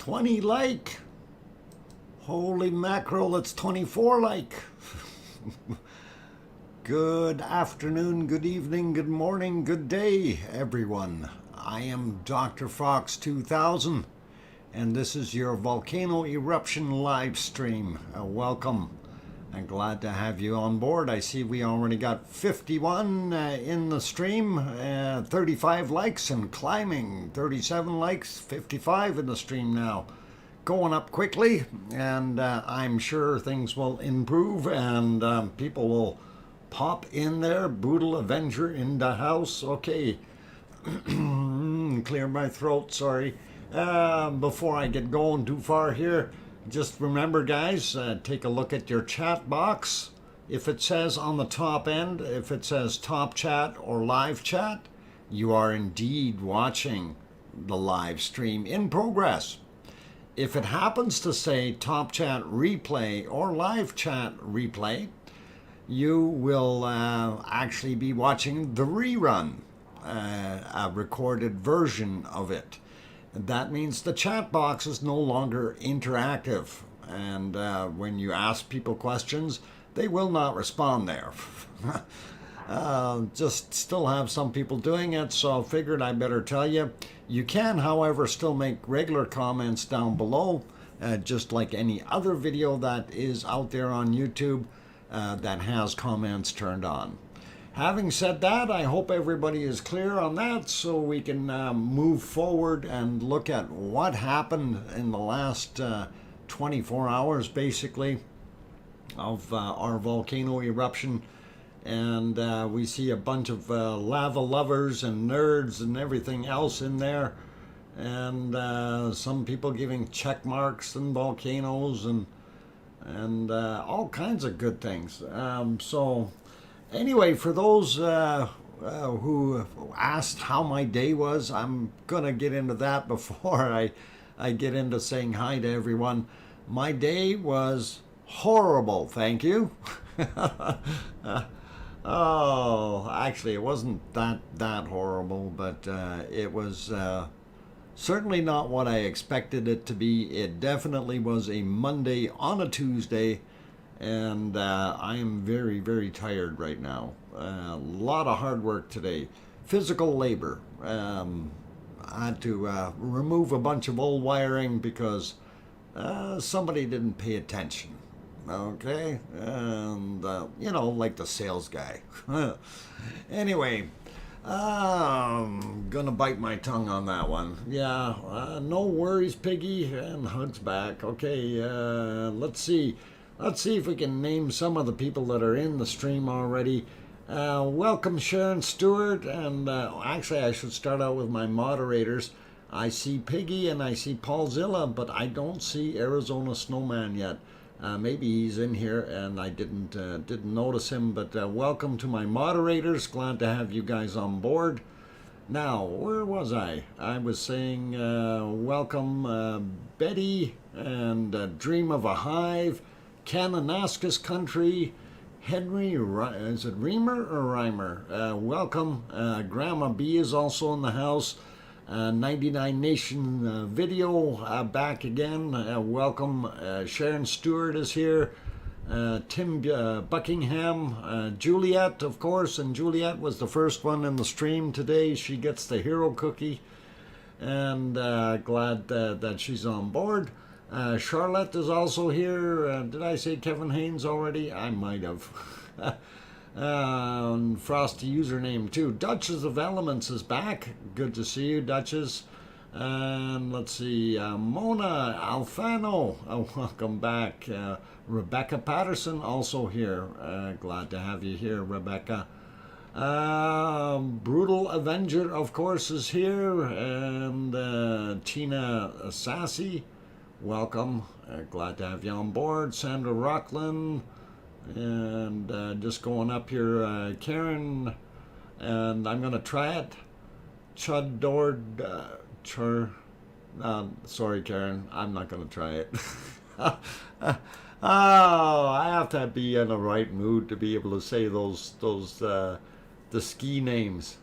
20 like. Holy mackerel, it's 24 like. Good afternoon, good evening, good morning, good day, everyone. I am DrFox2000, and this is your Volcano Eruption live stream. Welcome. I'm glad to have you on board. I see we already got 51 in the stream, 35 likes and climbing, 37 likes, 55 in the stream now. Going up quickly, and I'm sure things will improve and people will pop in there. Brutal Avenger in the house. Okay. Clear my throat, sorry. Before I get going too far here, just remember, guys, take a look at your chat box. If it says on the top end, if it says top chat or live chat, you are indeed watching the live stream in progress. If it happens to say top chat replay or live chat replay, you will actually be watching the rerun, a recorded version of it. That means the chat box is no longer interactive, and when you ask people questions, they will not respond there. Just still have some people doing it, so I figured I better tell you. You can, however, still make regular comments down below, just like any other video that is out there on YouTube that has comments turned on. Having said that, I hope everybody is clear on that so we can move forward and look at what happened in the last 24 hours, basically, of our volcano eruption. And we see a bunch of lava lovers and nerds and everything else in there. And some people giving check marks and volcanoes and all kinds of good things. Anyway, for those who asked how my day was, I'm going to get into that before I get into saying hi to everyone. My day was horrible, thank you. Oh, actually, it wasn't that horrible, but it was certainly not what I expected it to be. It definitely was a Monday on a Tuesday. And I am very, very tired right now. A lot of hard work today. Physical labor. I had to remove a bunch of old wiring because somebody didn't pay attention. Okay? And, you know, like the sales guy. Anyway, I'm gonna bite my tongue on that one. Yeah, no worries, Piggy, and hugs back. Okay, let's see. Let's see if we can name some of the people that are in the stream already. Welcome, Sharon Stewart, and actually I should start out with my moderators. I see Piggy and I see Paulzilla, but I don't see Arizona Snowman yet. Maybe he's in here and I didn't notice him, but welcome to my moderators. Glad to have you guys on board. Now, where was I? I was saying welcome Betty and Dream of a Hive. Kananaskis Country, Henry, is it Reamer or Reimer? Welcome. Grandma B is also in the house. 99 Nation video back again. Welcome. Sharon Stewart is here. Tim Buckingham. Juliet, of course, and Juliet was the first one in the stream today. She gets the hero cookie, and glad that she's on board. Charlotte is also here. Did I say Kevin Haynes already? I might have. Frosty username too. Duchess of Elements is back. Good to see you, Duchess. And let's see, Mona Alfano, welcome back. Rebecca Patterson also here. Glad to have you here, Rebecca. Brutal Avenger, of course, is here. And Tina Sassy. Welcome. Glad to have you on board. Sandra Rockland. And just going up here, Karen. And I'm going to try it. Chud Dord. Sorry, Karen. I'm not going to try it. Oh, I have to be in the right mood to be able to say those the ski names.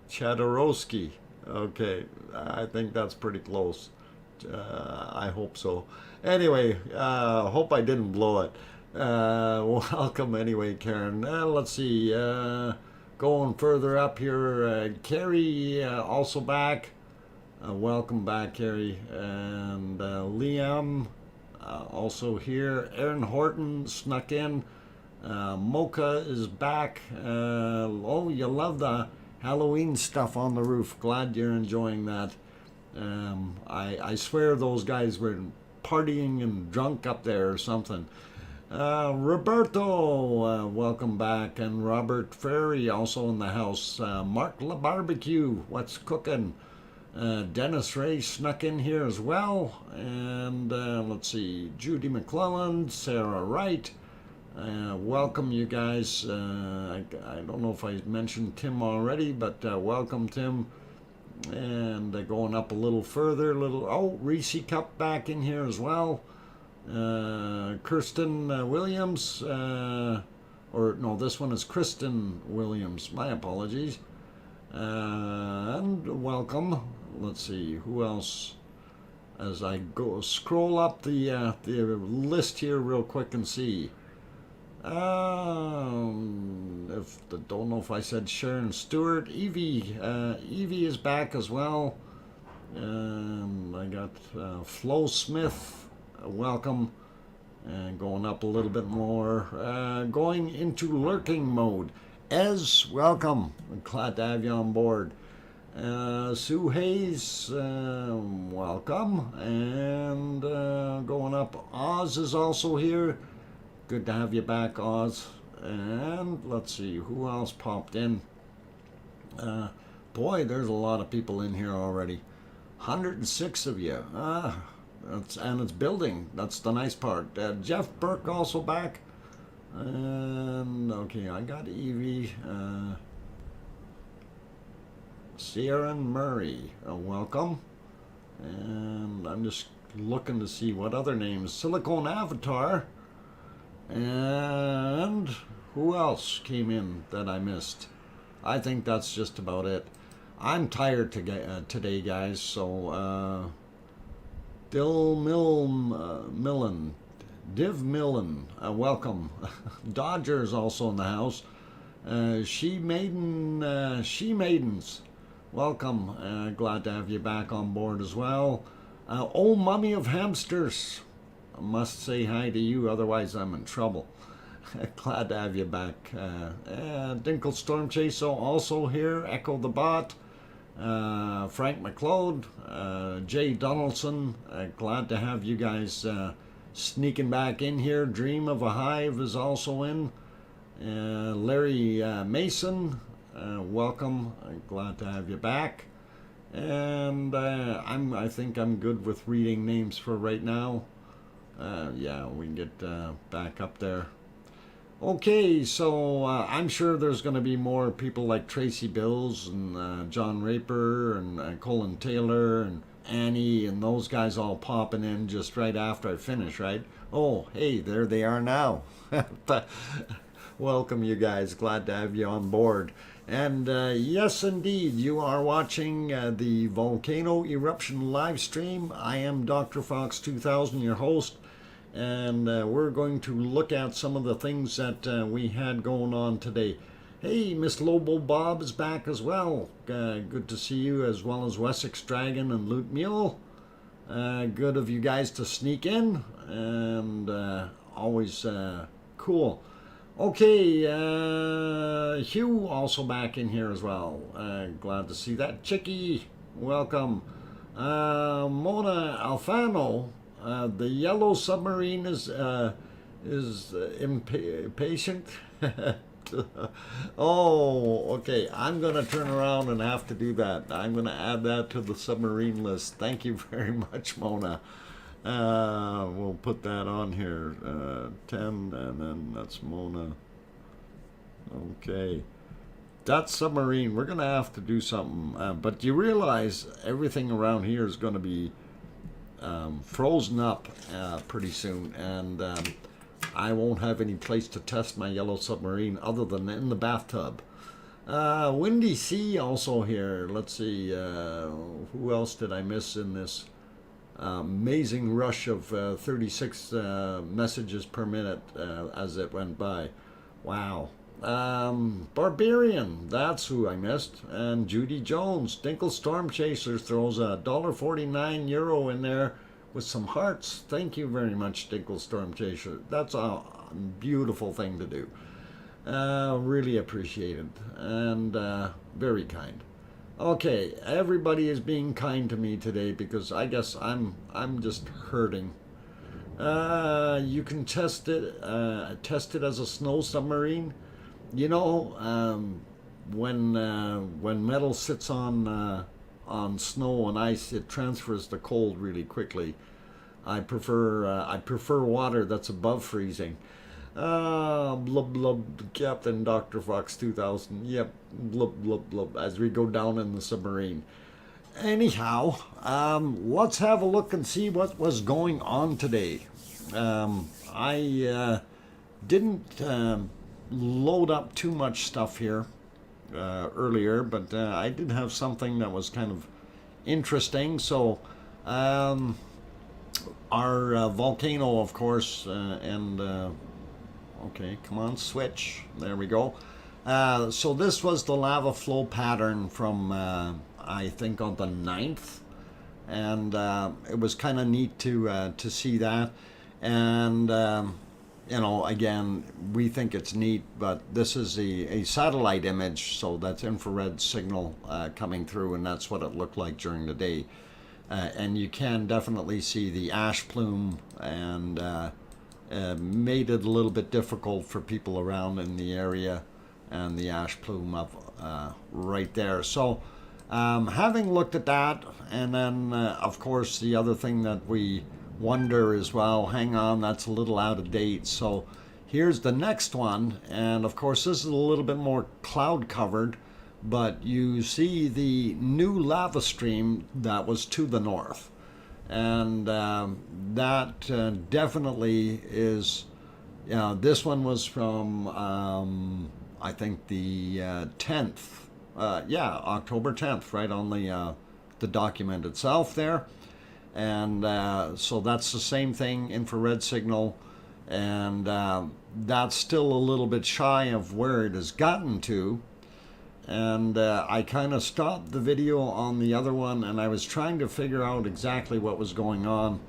Chadorowski. Okay, I think that's pretty close. I hope so. Anyway, hope I didn't blow it. Welcome anyway, Karen. Let's see. Going further up here, Carrie also back. Welcome back, Carrie. And Liam also here. Aaron Horton snuck in. Mocha is back. Oh, you love the Halloween stuff on the roof. Glad you're enjoying that. I swear those guys were partying and drunk up there or something. Roberto, welcome back. And Robert Ferry also in the house. Mark La Barbecue, what's cooking? Dennis Ray snuck in here as well. And let's see, Judy McClellan, Sarah Wright. Welcome, you guys. I don't know if I mentioned Tim already, but welcome, Tim. And going up a little further, Reese Cup back in here as well. Kirsten Williams, or no, this one is Kristen Williams. My apologies. And welcome. Let's see who else. As I go scroll up the list here real quick and see. Don't know if I said Sharon Stewart. Evie is back as well. I got Flo Smith, welcome. And going up a little bit more, going into lurking mode. Ez, welcome. I'm glad to have you on board. Sue Hayes, welcome. And going up, Oz is also here. Good to have you back, Oz. And let's see, who else popped in? Boy, there's a lot of people in here already. 106 of you. And it's building. That's the nice part. Jeff Burke also back. And okay, I got Evie. Sierra Murray, welcome. And I'm just looking to see what other names. Silicone Avatar. And who else came in that I missed? I think that's just about it. I'm tired today, guys, so Div Millen, welcome. Dodger's also in the house. She Maidens, welcome. Glad to have you back on board as well. Oh, Mummy of Hamsters, I must say hi to you, otherwise I'm in trouble. Glad to have you back. Dinkle Storm Chase also here. Echo the Bot. Frank McLeod. Jay Donaldson. Glad to have you guys sneaking back in here. Dream of a Hive is also in. Larry Mason. Welcome. Glad to have you back. And I think I'm good with reading names for right now. Yeah, we can get back up there. Okay, so I'm sure there's going to be more people like Tracy Bills and John Raper and Colin Taylor and Annie and those guys all popping in just right after I finish, right? Oh, hey, there they are now. Welcome, you guys. Glad to have you on board. And yes, indeed, you are watching the Volcano Eruption live stream. I am DrFox2000, your host. And we're going to look at some of the things that we had going on today. Hey, Miss Lobo Bob is back as well. Good to see you, as well as Wessex Dragon and Loot Mule. Good of you guys to sneak in, and always cool. Okay, Hugh also back in here as well. Glad to see that. Chicky, welcome. Mona Alfano. The yellow submarine is impatient. Oh, okay. I'm going to turn around and have to do that. I'm going to add that to the submarine list. Thank you very much, Mona. We'll put that on here. 10, and then that's Mona. Okay. That submarine, we're going to have to do something. But you realize everything around here is going to be frozen up pretty soon, and I won't have any place to test my yellow submarine other than in the bathtub. Windy Sea also here. Let's see, who else did I miss in this amazing rush of 36 messages per minute as it went by? Wow. Barbarian, that's who I missed. And Judy Jones, Dinkle Storm Chaser throws a €1.49 in there with some hearts. Thank you very much, Dinkle Storm Chaser. That's a beautiful thing to do. Really appreciated and very kind. Okay, everybody is being kind to me today because I guess I'm just hurting. You can test it as a snow submarine. You know, when metal sits on snow and ice, it transfers the cold really quickly. I prefer water that's above freezing. Blub blub, Captain DrFox2000. Yep, blub blub blub. As we go down in the submarine. Anyhow, let's have a look and see what was going on today. I didn't load up too much stuff here earlier, but I did have something that was kind of interesting. So, our volcano, of course, and okay, come on, switch. There we go. So this was the lava flow pattern from, I think, on the 9th. And it was kind of neat to see that. And, you know, again, we think it's neat, but this is a satellite image. So that's infrared signal coming through, and that's what it looked like during the day. And you can definitely see the ash plume and made it a little bit difficult for people around in the area, and the ash plume up right there. So having looked at that, and then of course the other thing that we wonder is, well, hang on, that's a little out of date. So here's the next one, and of course this is a little bit more cloud covered, but you see the new lava stream that was to the north. And that definitely is, this one was from, I think, the 10th. October 10th, right on the document itself there. And so that's the same thing, infrared signal. And that's still a little bit shy of where it has gotten to. And I kind of stopped the video on the other one, and I was trying to figure out exactly what was going on.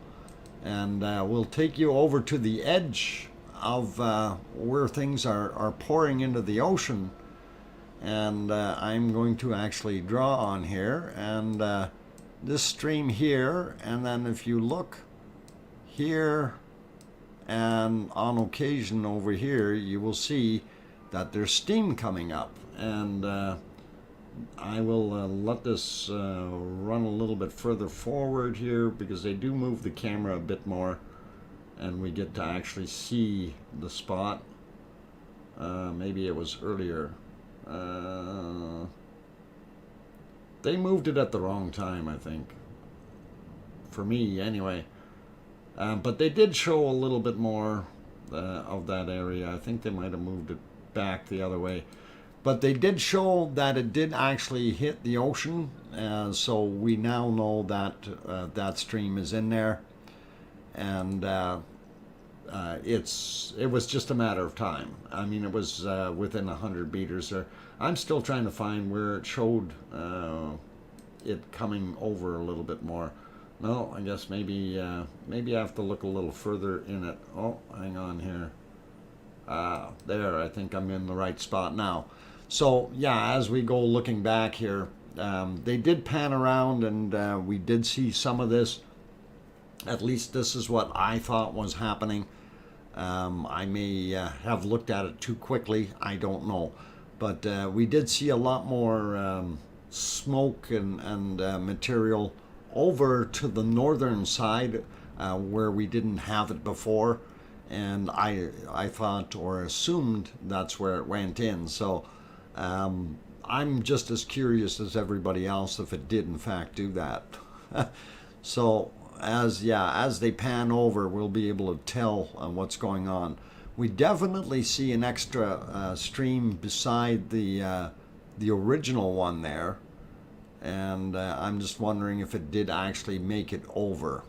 And we'll take you over to the edge of where things are pouring into the ocean. And I'm going to actually draw on here, and this stream here, and then if you look here and on occasion over here, you will see that there's steam coming up. And I will let this run a little bit further forward here, because they do move the camera a bit more and we get to actually see the spot. Maybe it was earlier. They moved it at the wrong time, I think. For me, anyway. But they did show a little bit more of that area. I think they might have moved it back the other way. But they did show that it did actually hit the ocean, so we now know that that stream is in there, and it was just a matter of time. I mean, it was within 100 meters there. I'm still trying to find where it showed it coming over a little bit more. No, I guess maybe I have to look a little further in it. Oh, hang on here. There, I think I'm in the right spot now. So yeah, as we go looking back here, they did pan around, and we did see some of this. At least this is what I thought was happening. I may have looked at it too quickly, I don't know. But we did see a lot more smoke and material over to the northern side where we didn't have it before. And I thought or assumed that's where it went in. So I'm just as curious as everybody else if it did in fact do that. So as they pan over, we'll be able to tell what's going on. We definitely see an extra stream beside the the original one there, and I'm just wondering if it did actually make it over,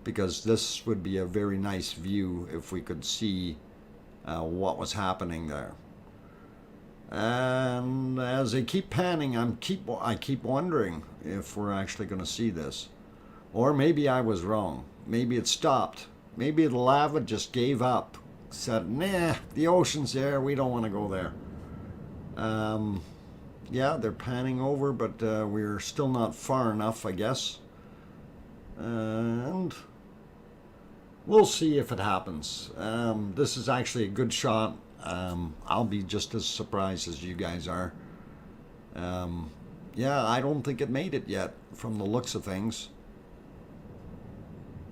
because this would be a very nice view if we could see what was happening there. And as they keep panning, I keep wondering if we're actually going to see this, or maybe I was wrong. Maybe it stopped. Maybe the lava just gave up, said, "Nah, the ocean's there. We don't want to go there." Yeah, they're panning over, but we're still not far enough, I guess. And we'll see if it happens. This is actually a good shot. I'll be just as surprised as you guys are. Yeah, I don't think it made it yet from the looks of things.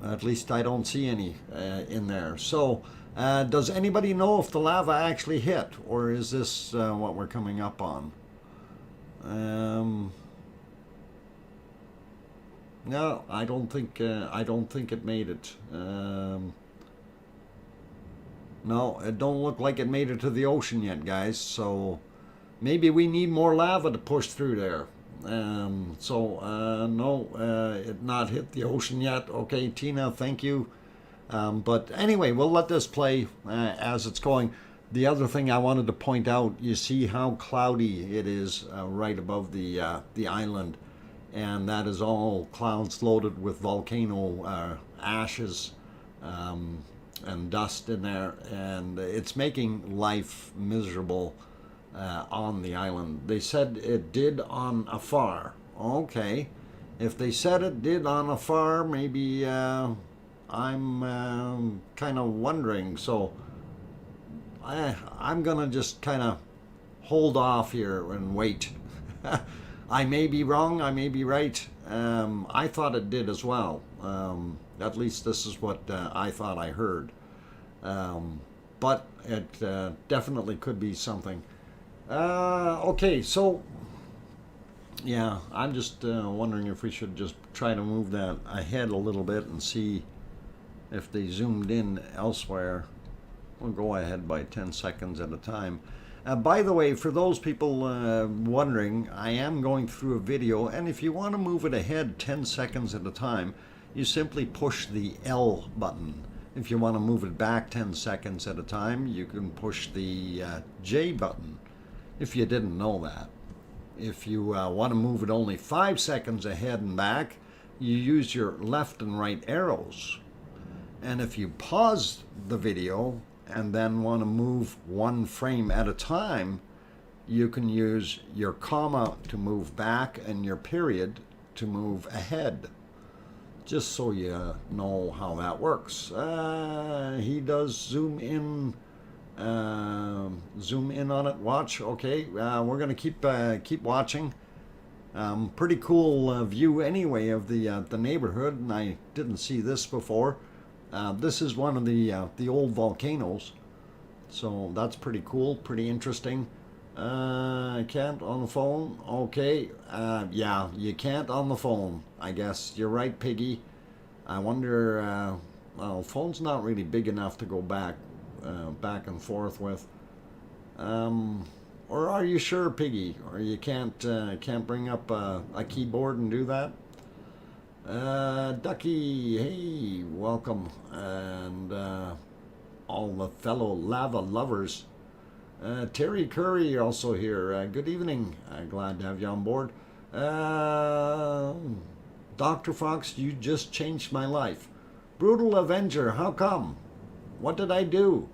At least I don't see any in there. So, does anybody know if the lava actually hit, or is this what we're coming up on? No, I don't think it made it. No, it don't look like it made it to the ocean yet, guys. So maybe we need more lava to push through there. No, it not hit the ocean yet. Okay, Tina, thank you. But anyway, we'll let this play as it's going. The other thing I wanted to point out, you see how cloudy it is right above the island, and that is all clouds loaded with volcano ashes and dust in there, and it's making life miserable on the island. They said it did on afar. Okay, if they said it did on afar, maybe I'm kind of wondering. So I'm gonna just kind of hold off here and wait. I may be wrong, I may be right. I thought it did as well. At least this is what I thought I heard. But it definitely could be something. Okay, so yeah, I'm just wondering if we should just try to move that ahead a little bit and see if they zoomed in elsewhere. We'll go ahead by 10 seconds at a time. By the way, for those people wondering, I am going through a video, and if you want to move it ahead 10 seconds at a time, you simply push the L button. If you want to move it back 10 seconds at a time, you can push the J button, if you didn't know that. If you want to move it only 5 seconds ahead and back, you use your left and right arrows. And if you pause the video and then want to move one frame at a time, you can use your comma to move back and your period to move ahead. Just so you know how that works. He does zoom in on it. Watch. Okay, we're gonna keep watching. Pretty cool view anyway of the neighborhood, and I didn't see this before. This is one of the old volcanoes, so that's pretty cool, pretty interesting. I can't on the phone. Okay, yeah, you can't on the phone. I guess you're right, Piggy. I wonder. Well, phone's not really big enough to go back and forth with. Or are you sure, Piggy? Or you can't bring up a keyboard and do that? Ducky, hey, welcome, and all the fellow lava lovers. Terry Curry also here. Good evening. Glad to have you on board. Dr. Fox, you just changed my life. Brutal Avenger, how come? What did I do?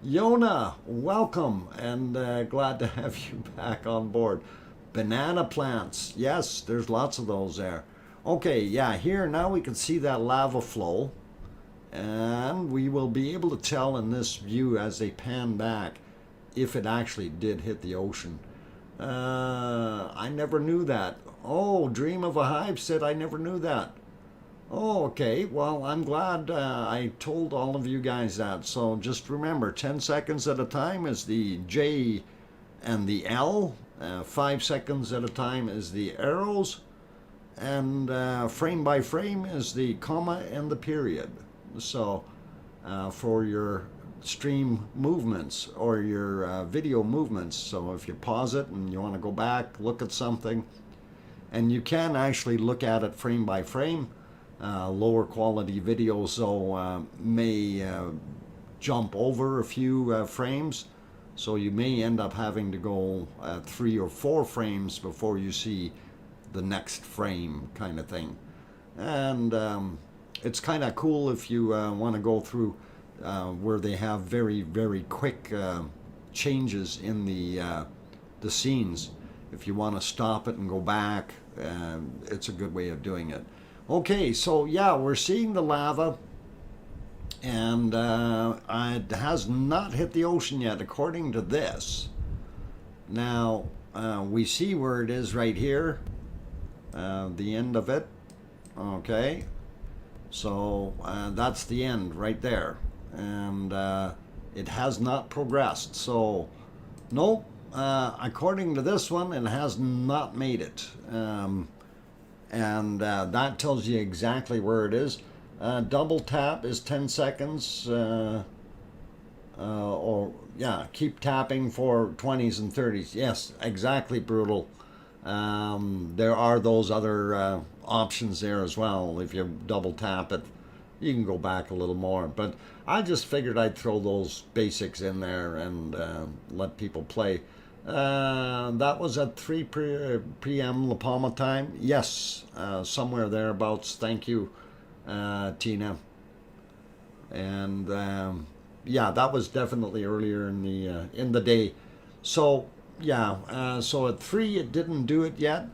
Yona, welcome, and glad to have you back on board. Banana plants, yes, there's lots of those there. Okay, yeah, here now we can see that lava flow, and we will be able to tell in this view as they pan back if it actually did hit the ocean. I never knew that. Oh, Dream of a Hive said I never knew that. Oh, okay, well, I'm glad I told all of you guys that. So just remember, 10 seconds at a time is the J and the L. 5 seconds at a time is the arrows. And frame by frame is the comma and the period. So for your stream movements or your video movements. So if you pause it and you want to go back, look at something, and you can actually look at it frame by frame. Lower quality videos so may jump over a few frames, so you may end up having to go 3 or 4 frames before you see the next frame, kind of thing. And it's kind of cool if you want to go through where they have very, very quick changes in the scenes. If you want to stop it and go back, it's a good way of doing it. Okay, so yeah, we're seeing the lava, and it has not hit the ocean yet, according to this. Now, we see where it is right here, the end of it. Okay, so that's the end right there, and it has not progressed. So, nope, according to this one, it has not made it. And that tells you exactly where it is. Double tap is 10 seconds, or yeah, keep tapping for 20s and 30s. Yes, exactly, Brutal. There are those other options there as well. If you double tap it, you can go back a little more. But I just figured I'd throw those basics in there and let people play. That was at 3 p.m. La Palma time. Yes, somewhere thereabouts. Thank you, Tina. And yeah, that was definitely earlier in the day. So yeah, so at 3 it didn't do it yet.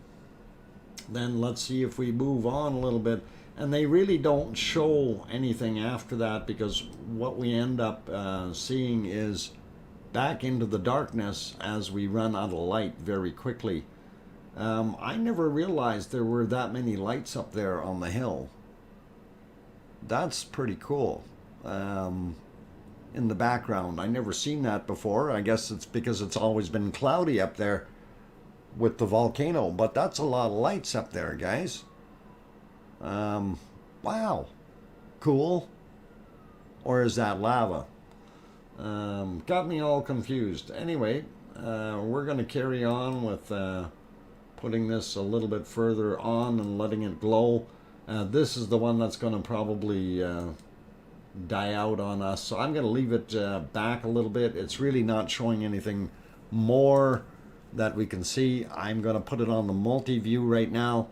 Then let's see if we move on a little bit. And they really don't show anything after that, because what we end up seeing is back into the darkness as we run out of light very quickly. I never realized there were that many lights up there on the hill. That's pretty cool. In the background, I never seen that before. I guess it's because it's always been cloudy up there with the volcano, but that's a lot of lights up there, guys. Wow, cool. Or is that lava? Got me all confused. Anyway, we're going to carry on with putting this a little bit further on and letting it glow. This is the one that's going to probably die out on us, so I'm going to leave it back a little bit. It's really not showing anything more that we can see. I'm going to put it on the multi-view right now.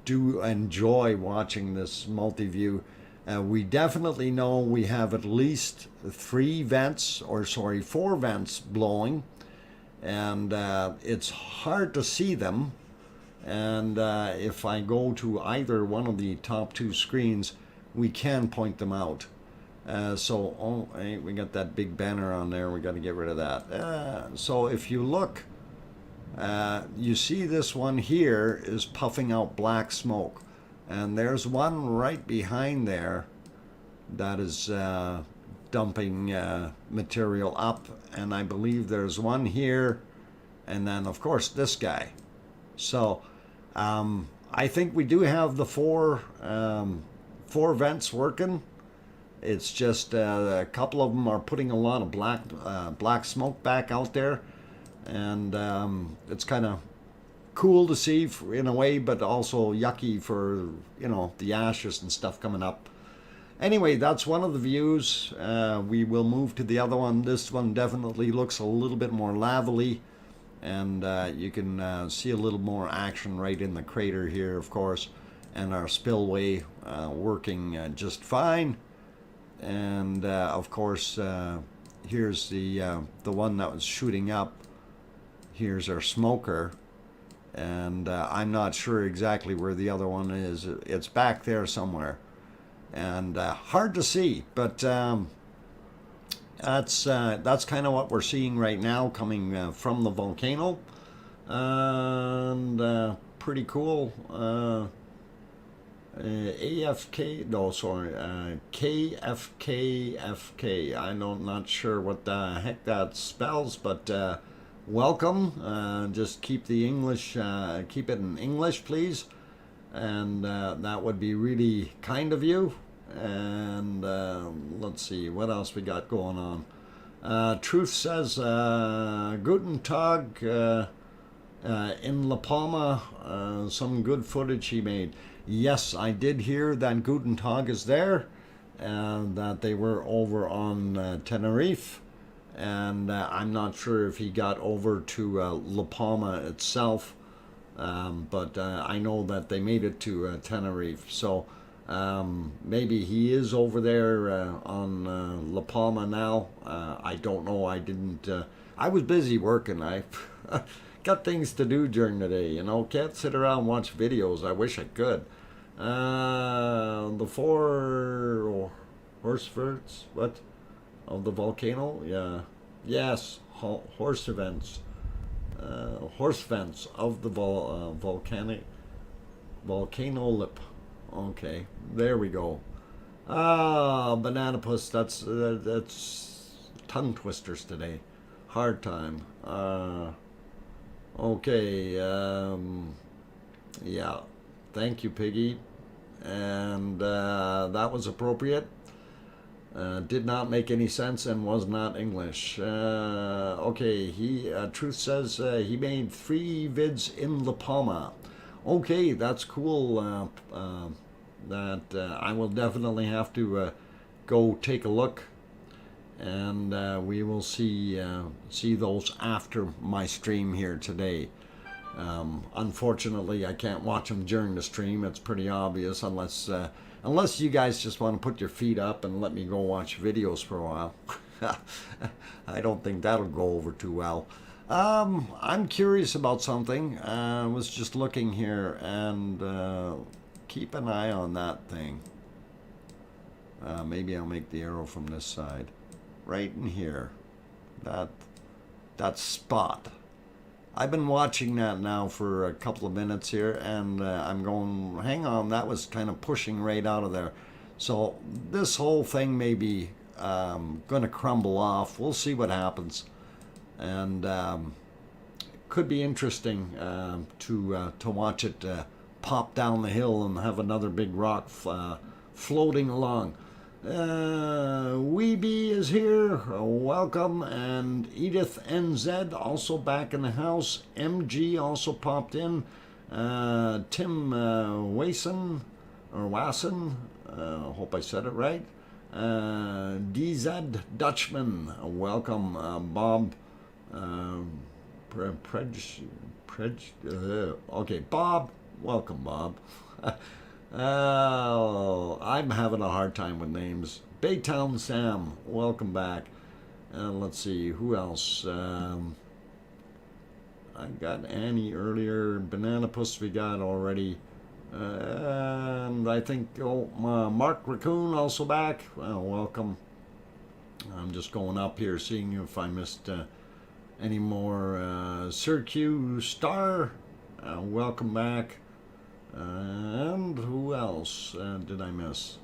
Do enjoy watching this multi-view. We definitely know we have at least 4 vents blowing, and it's hard to see them. And if I go to either one of the top 2 screens, we can point them out. Hey, we got that big banner on there. We got to get rid of that. So if you look, you see this one here is puffing out black smoke. And there's one right behind there that is dumping material up. And I believe there's one here. And then, of course, this guy. So I think we do have the 4 vents working. It's just a couple of them are putting a lot of black smoke back out there. And it's kind of cool to see in a way, but also yucky for, the ashes and stuff coming up. Anyway, that's one of the views. We will move to the other one. This one definitely looks a little bit more lavally, and you can see a little more action right in the crater here, of course, and our spillway working just fine. And of course, here's the one that was shooting up. Here's our smoker. And I'm not sure exactly where the other one is. It's back there somewhere, and hard to see. But that's kind of what we're seeing right now coming from the volcano, and pretty cool. KFKFK. I'm not sure what the heck that spells, but. Welcome. Just keep the English, keep it in English, please. And that would be really kind of you. And let's see what else we got going on. Truth says, Guten Tag, in La Palma, some good footage he made. Yes, I did hear that Guten Tag is there, and that they were over on Tenerife. And I'm not sure if he got over to La Palma itself, but I know that they made it to Tenerife. So maybe he is over there on La Palma now. I don't know. I didn't. I was busy working. I got things to do during the day. You know, can't sit around and watch videos. I wish I could. The 4 horse verts, what? Of the volcano? Yeah. Yes, horse events. Horse vents of the volcano lip. Okay, there we go. Banana puss, that's tongue twisters today. Hard time. Okay, yeah. Thank you, Piggy. And that was appropriate. Did not make any sense and was not English. Okay, Truth says he made 3 vids in La Palma. Okay, that's cool. That I will definitely have to go take a look, and we will see those after my stream here today. Unfortunately, I can't watch them during the stream. It's pretty obvious, unless you guys just want to put your feet up and let me go watch videos for a while. I don't think that'll go over too well. I'm curious about something. I was just looking here, and keep an eye on that thing. Maybe I'll make the arrow from this side. Right in here. That spot. I've been watching that now for a couple of minutes here, and I'm going, hang on, that was kind of pushing right out of there. So this whole thing may be going to crumble off. We'll see what happens. And could be interesting to watch it pop down the hill and have another big rock floating along. Weeby is here, welcome, and Edith NZ also back in the house. MG also popped in. Tim Wason, hope I said it right. DZ Dutchman, welcome. Bob, okay, Bob, welcome, Bob. I'm having a hard time with names. Baytown Sam, welcome back. Let's see, who else? I got Annie earlier. Banana Puss we got already. And I think Mark Raccoon also back. Welcome. I'm just going up here seeing if I missed any more. Sir Q Star, welcome back. And who else did I miss?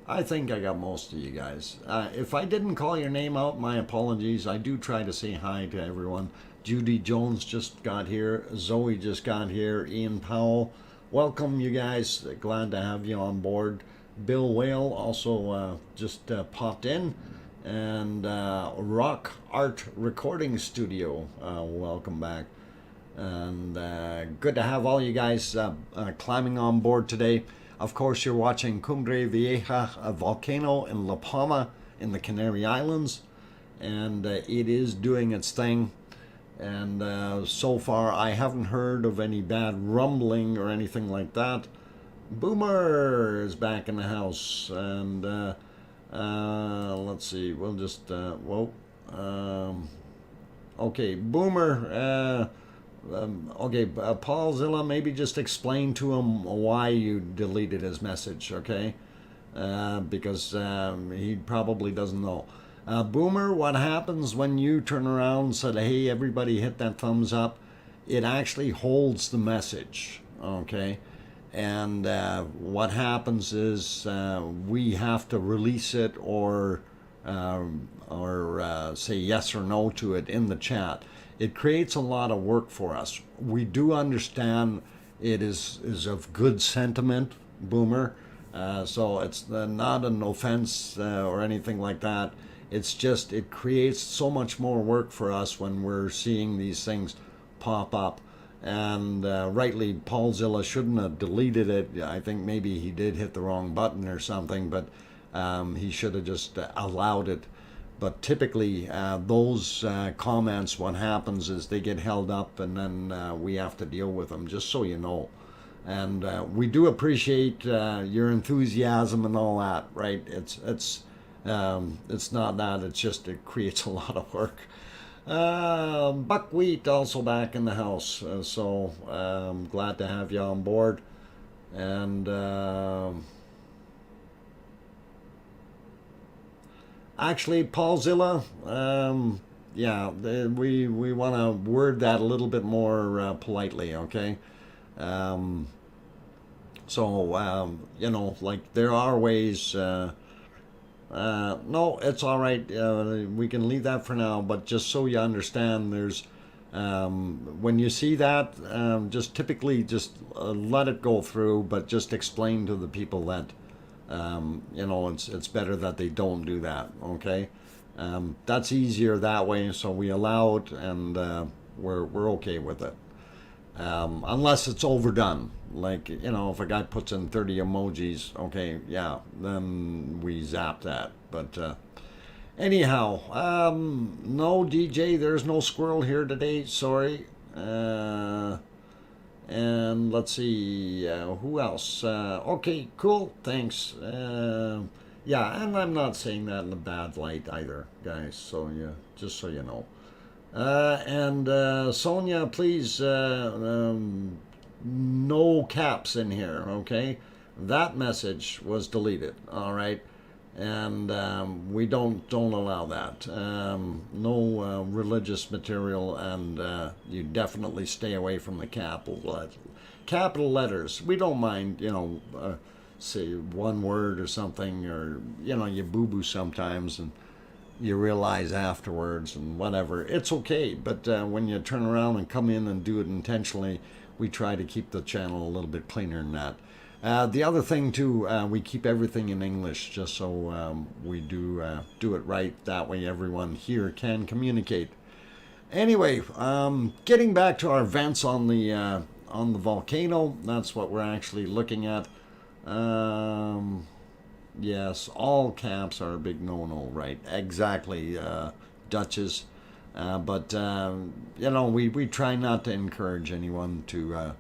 I think I got most of you guys. If I didn't call your name out, my apologies. I do try to say hi to everyone. Judy Jones just got here. Zoe just got here. Ian Powell. Welcome, you guys. Glad to have you on board. Bill Whale also just popped in. And Rock Art Recording Studio. Welcome back. And good to have all you guys climbing on board today. Of course, you're watching Cumbre Vieja, a volcano in La Palma in the Canary Islands, and it is doing its thing. And so far, I haven't heard of any bad rumbling or anything like that. Boomer is back in the house, and let's see. We'll just okay, Boomer. Okay, Paul Zilla, maybe just explain to him why you deleted his message, okay? Because he probably doesn't know. Boomer, what happens when you turn around and say, hey, everybody hit that thumbs up? It actually holds the message, okay? And what happens is we have to release it or say yes or no to it in the chat. It creates a lot of work for us. We do understand it is of good sentiment, Boomer, So it's not an offense or anything like that. It's just it creates so much more work for us when we're seeing these things pop up. And rightly, Paulzilla shouldn't have deleted it. I think maybe he did hit the wrong button or something, but he should have just allowed it. But typically, those comments, what happens is they get held up, and then we have to deal with them, just so you know. And we do appreciate your enthusiasm and all that, right? It's not that. It's just it creates a lot of work. Buckwheat also back in the house, so glad to have you on board. And actually, Paulzilla, yeah, we want to word that a little bit more politely, okay? So you know, like there are ways. No, it's all right. We can leave that for now. But just so you understand, there's when you see that, just typically just let it go through, but just explain to the people that you know it's better that they don't do that. Okay, that's easier that way. So we allow it, and we're okay with it. Unless it's overdone. Like, you know, if a guy puts in 30 emojis, okay, yeah, then we zap that. But anyhow, no, DJ, there's no squirrel here today, sorry. And let's see, who else? Okay, cool, thanks. Yeah, and I'm not saying that in a bad light either, guys, so yeah, just so you know. And Sonia, please, no caps in here, okay? That message was deleted, all right? And we don't allow that. No religious material, and you definitely stay away from the capital letters. We don't mind, you know, say one word or something, or you know, you boo-boo sometimes, and you realize afterwards and whatever. It's okay, but when you turn around and come in and do it intentionally, we try to keep the channel a little bit cleaner than that. The other thing too, we keep everything in English just so we do it right. That way everyone here can communicate. Anyway, getting back to our events on the volcano, that's what we're actually looking at. Yes, all camps are a big no-no, right? Exactly, Duchess. But you know, we try not to encourage anyone to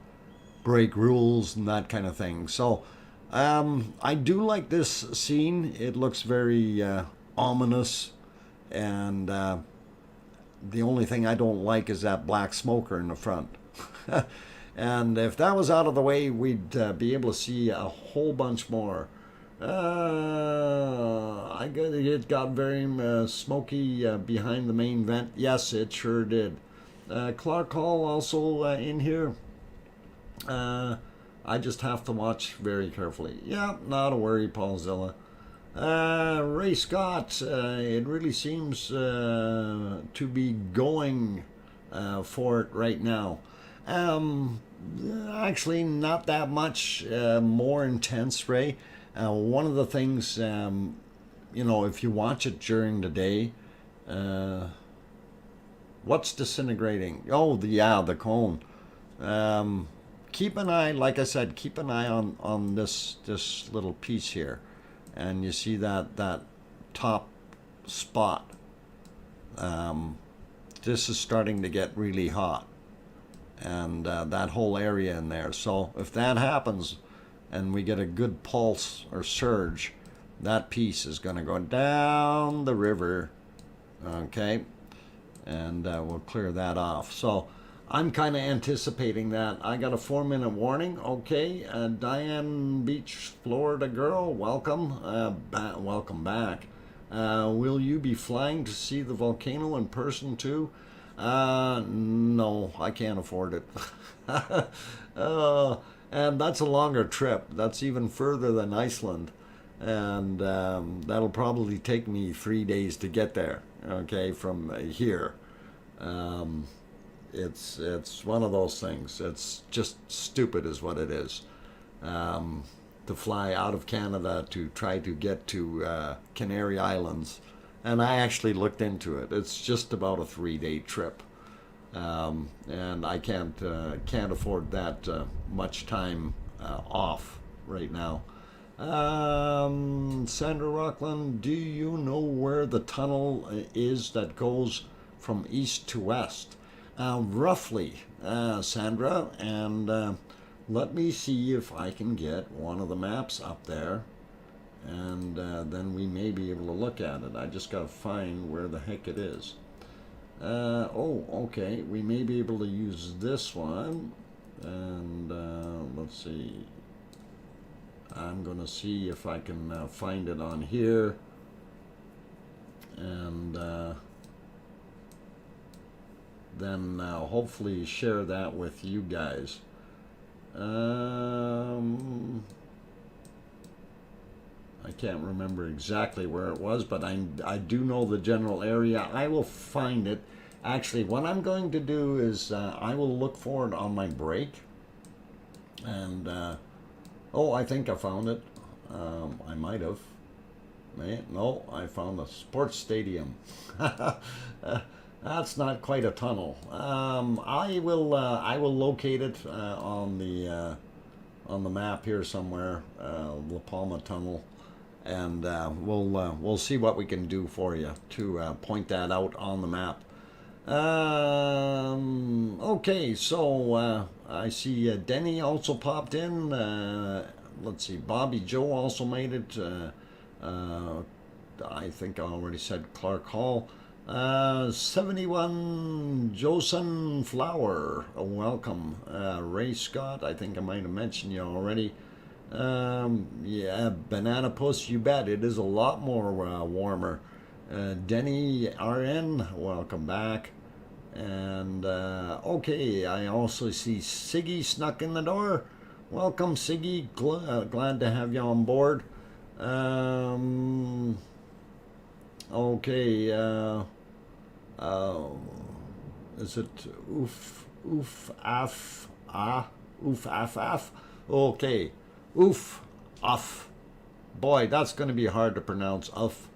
break rules and that kind of thing. So I do like this scene. It looks very ominous, and the only thing I don't like is that black smoker in the front. And if that was out of the way, we'd be able to see a whole bunch more. It got very smoky behind the main vent. Yes, it sure did. Clark Hall also in here. I just have to watch very carefully. Yeah, not a worry, Paulzilla. Ray Scott, it really seems to be going for it right now. Actually, not that much more intense, Ray. One of the things, you know, if you watch it during the day, what's disintegrating? Oh, the cone. Keep an eye, like I said, keep an eye on this little piece here, and you see that top spot. This is starting to get really hot, and that whole area in there. So if that happens, and we get a good pulse or surge, that piece is going to go down the river, okay, and we'll clear that off. So I'm kind of anticipating that. I got a 4-minute warning. Okay, Diane Beach, Florida girl, welcome, welcome back. Will you be flying to see the volcano in person too? No, I can't afford it. And that's a longer trip. That's even further than Iceland, and that'll probably take me 3 days to get there. Okay, from here. It's one of those things. It's just stupid, is what it is. to fly out of Canada to try to get to Canary Islands. And I actually looked into it. It's just about a 3-day trip. And I can't afford that much time off right now. Sandra Rockland, do you know where the tunnel is that goes from east to west? Roughly, Sandra, and let me see if I can get one of the maps up there, and then we may be able to look at it. I just got to find where the heck it is. Oh, okay, we may be able to use this one, and let's see. I'm going to see if I can find it on here, and then hopefully share that with you guys. I can't remember exactly where it was, but I do know the general area. I will find it. Actually, what I'm going to do is I will look for it on my break. And, oh, I think I found it. I might have. No, I found a sports stadium. That's not quite a tunnel. I will locate it on the map here somewhere, La Palma Tunnel, and we'll see what we can do for you to point that out on the map. Okay, so I see Denny also popped in. Let's see, Bobby Joe also made it. I think I already said Clark Hall. 71 Josen Flower, welcome. Ray Scott, I think I might have mentioned you already. Yeah, Banana Puss, you bet, it is a lot more warmer. Denny RN, welcome back. And okay, I also see Siggy snuck in the door. Welcome, Siggy, glad to have you on board. Okay, is it oof af? Okay, oof off. Boy, that's going to be hard to pronounce. Uff.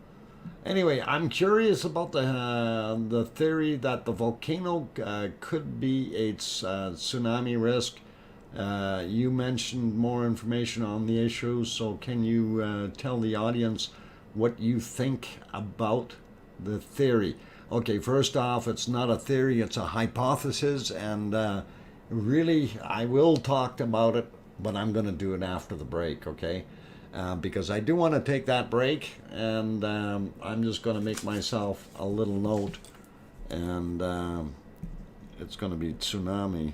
Anyway, I'm curious about the theory that the volcano could be a tsunami risk. You mentioned more information on the issue, so can you tell the audience what you think about the theory? Okay, first off, it's not a theory, it's a hypothesis, and really, I will talk about it, but I'm going to do it after the break, okay? Because I do want to take that break, and I'm just going to make myself a little note, and it's going to be tsunami.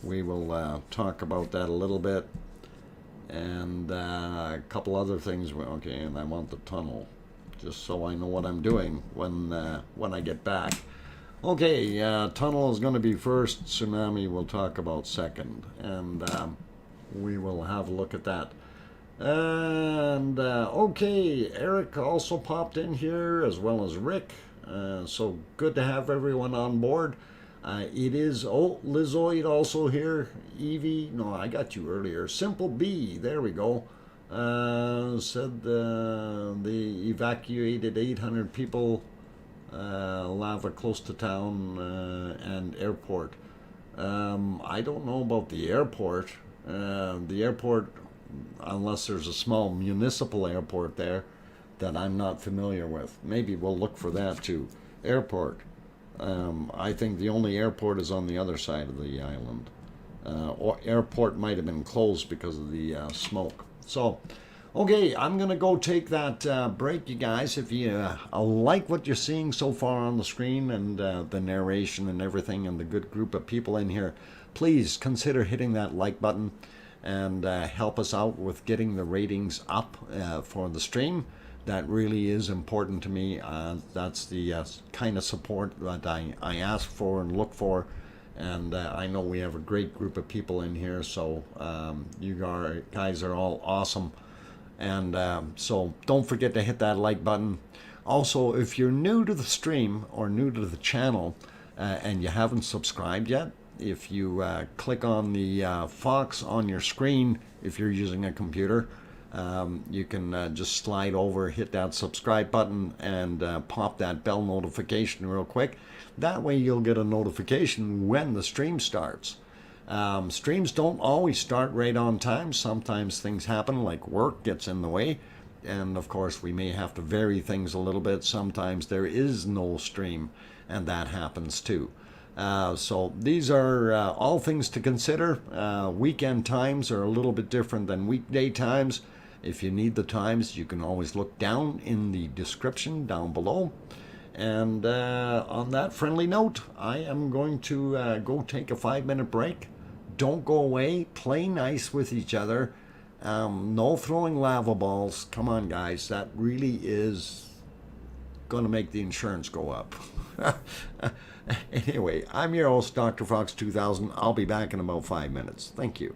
We will talk about that a little bit, and a couple other things. Okay, and I want the tunnel, just so I know what I'm doing when I get back. Okay, tunnel is going to be first, tsunami we'll talk about second, and we will have a look at that. And okay, Eric also popped in here, as well as Rick, so good to have everyone on board. It is, oh, Lizoid also here, Evie, no, I got you earlier, Simple B, there we go, said they evacuated 800 people, lava close to town and airport. I don't know about the airport. The airport, unless there's a small municipal airport there that I'm not familiar with. Maybe we'll look for that too. Airport. I think the only airport is on the other side of the island. Or airport might have been closed because of the smoke. So, okay, I'm going to go take that break, you guys. If you like what you're seeing so far on the screen and the narration and everything and the good group of people in here, please consider hitting that like button and help us out with getting the ratings up for the stream. That really is important to me. That's the kind of support that I ask for and look for. And I know we have a great group of people in here, so you guys are all awesome. And so don't forget to hit that like button. Also, if you're new to the stream or new to the channel and you haven't subscribed yet, If you click on the Fox on your screen, if you're using a computer, you can just slide over, hit that subscribe button, and pop that bell notification real quick. That way you'll get a notification when the stream starts. Streams don't always start right on time. Sometimes things happen, like work gets in the way. And of course, we may have to vary things a little bit. Sometimes there is no stream, and that happens too. So these are all things to consider. Weekend times are a little bit different than weekday times. If you need the times, you can always look down in the description down below. And on that friendly note, I am going to go take a 5-minute break. Don't go away. Play nice with each other. No throwing lava balls. Come on, guys. That really is going to make the insurance go up. Anyway, I'm your host, DrFox2000. I'll be back in about 5 minutes. Thank you.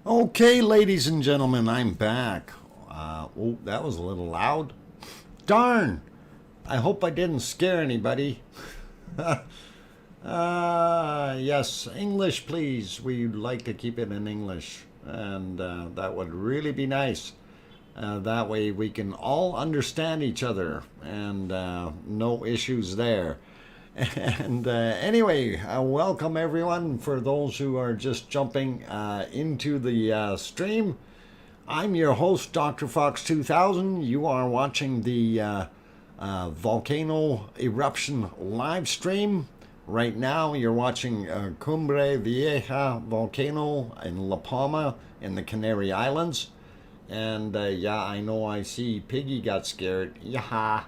Okay, ladies and gentlemen, I'm back. Oh, that was a little loud. Darn! I hope I didn't scare anybody. Yes, English, please. We'd like to keep it in English, and that would really be nice. That way we can all understand each other, and no issues there. And anyway, welcome everyone. For those who are just jumping into the stream, I'm your host, DrFox2000. You are watching the Volcano Eruption live stream. Right now, you're watching Cumbre Vieja Volcano in La Palma in the Canary Islands. And yeah, I know I see Piggy got scared. Yeah.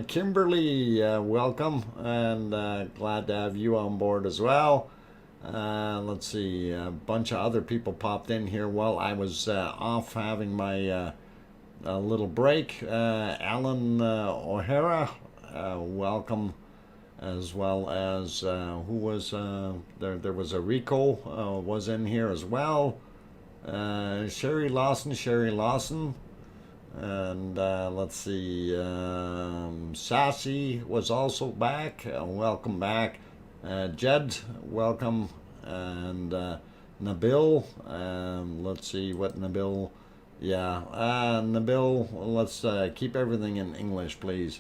Kimberly, welcome, and glad to have you on board as well. Let's see, a bunch of other people popped in here while I was off having my little break. Alan O'Hara, welcome, as well as who was there was a Rico was in here as well. Sherry Lawson. And let's see, Sassy was also back. Welcome back. Jed, welcome. And Nabil, let's see what Nabil, yeah, Nabil, let's keep everything in English, please.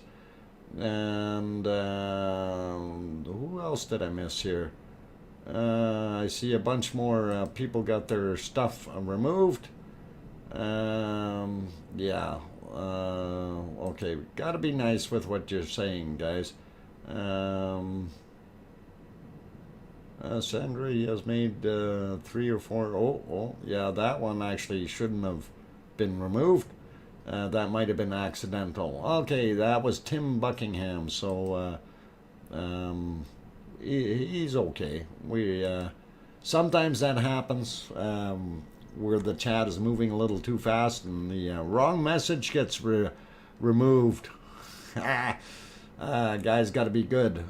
And who else did I miss here? I see a bunch more people got their stuff removed. Yeah, okay, gotta be nice with what you're saying, guys. Sandra has made 3 or 4. Oh, yeah, that one actually shouldn't have been removed. That might have been accidental. Okay, that was Tim Buckingham, so he's okay. We sometimes that happens. Where the chat is moving a little too fast and the wrong message gets removed. Guys, got to be good.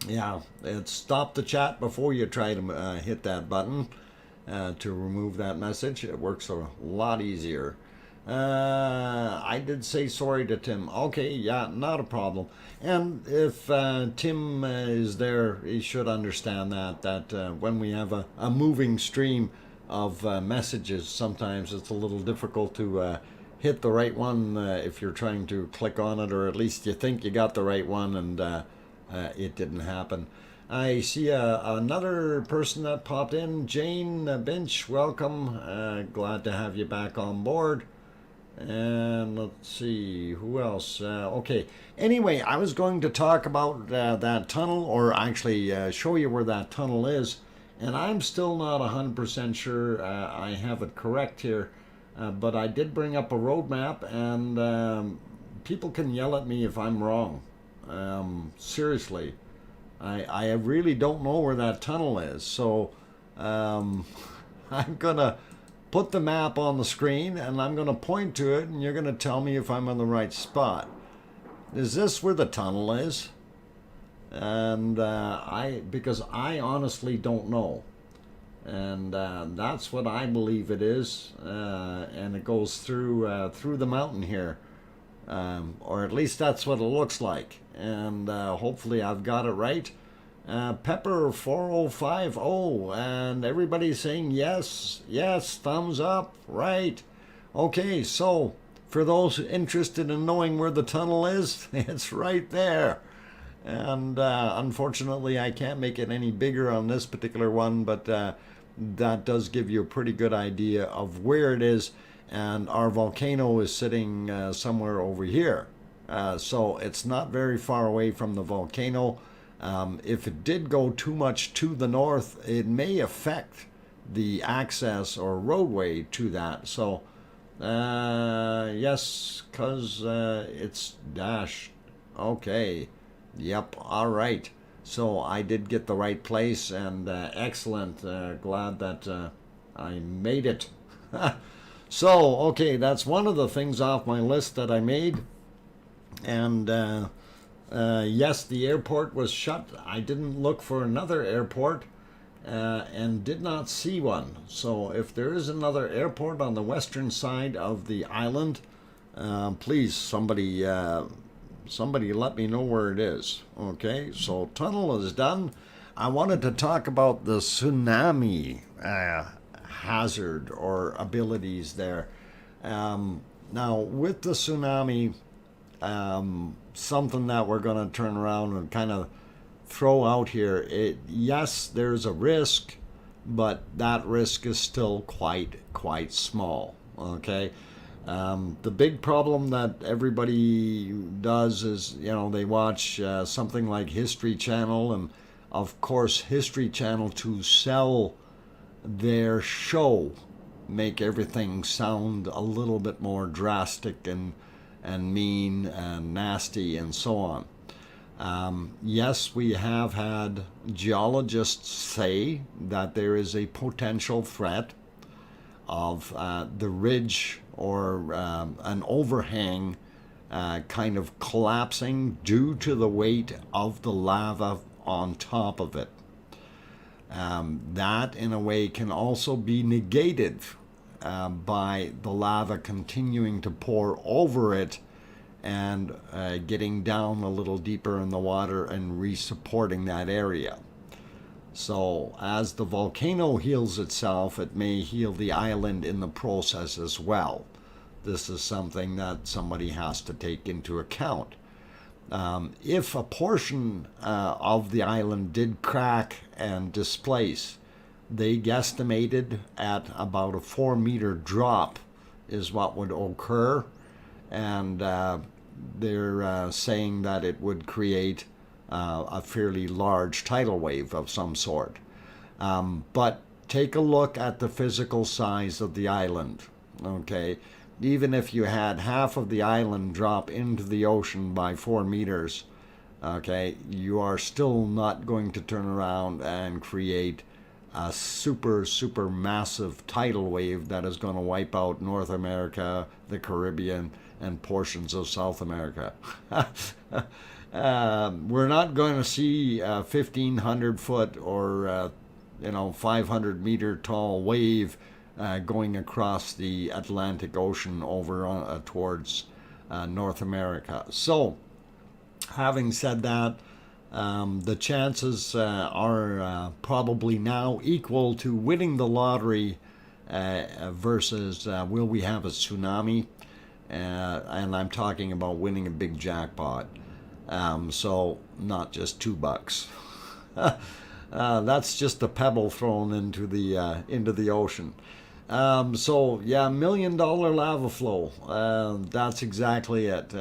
Yeah, stop the chat before you try to hit that button to remove that message. It works a lot easier. I did say sorry to Tim. Okay, yeah, not a problem. And if Tim is there, he should understand that when we have a moving stream of messages, sometimes it's a little difficult to hit the right one if you're trying to click on it, or at least you think you got the right one and it didn't happen. I see another person that popped in, Jane Binch, welcome. Glad to have you back on board. And let's see, who else? Okay, anyway, I was going to talk about that tunnel, or actually show you where that tunnel is. And I'm still not 100% sure I have it correct here. But I did bring up a roadmap, and people can yell at me if I'm wrong. Seriously, I really don't know where that tunnel is. So I'm going to put the map on the screen, and I'm going to point to it, and you're going to tell me if I'm on the right spot. Is this where the tunnel is? And because I honestly don't know. And that's what I believe it is. And it goes through the mountain here. Or at least that's what it looks like. And hopefully I've got it right. Pepper 4050, and everybody's saying yes, thumbs up, right. Okay, so for those interested in knowing where the tunnel is, it's right there. And unfortunately I can't make it any bigger on this particular one, but that does give you a pretty good idea of where it is. And our volcano is sitting somewhere over here, so it's not very far away from the volcano. If it did go too much to the north, it may affect the access or roadway to that. So, yes, because it's dashed. Okay. Yep. All right. So I did get the right place, and excellent. Glad that I made it. So, okay, that's one of the things off my list that I made. And yes, the airport was shut. I didn't look for another airport. and did not see one. So if there is another airport on the western side of the island, please somebody let me know where it is. Okay, so tunnel is done. I wanted to talk about the tsunami hazard or abilities there. Now with the tsunami, something that we're going to turn around and kind of throw out here. Yes, there's a risk, but that risk is still quite small. Okay. The big problem that everybody does is, they watch something like History Channel, and of course History Channel, to sell their show, make everything sound a little bit more drastic and mean and nasty and so on. Yes, we have had geologists say that there is a potential threat of the ridge or an overhang kind of collapsing due to the weight of the lava on top of it. That, in a way, can also be negated by the lava continuing to pour over it and getting down a little deeper in the water and re-supporting that area. So as the volcano heals itself, it may heal the island in the process as well. This is something that somebody has to take into account. If a portion of the island did crack and displace, they guesstimated at about a 4-meter drop is what would occur, and they're saying that it would create a fairly large tidal wave of some sort. But take a look at the physical size of the island. Okay, even if you had half of the island drop into the ocean by 4 meters, okay, you are still not going to turn around and create a super massive tidal wave that is going to wipe out North America, the Caribbean, and portions of South America. We're not going to see a 1,500 foot or 500 meter tall wave going across the Atlantic Ocean over towards North America. So, having said that, the chances are probably now equal to winning the lottery versus will we have a tsunami? And I'm talking about winning a big jackpot. So not just $2. That's just a pebble thrown into the ocean. So yeah, $1 million lava flow. That's exactly it.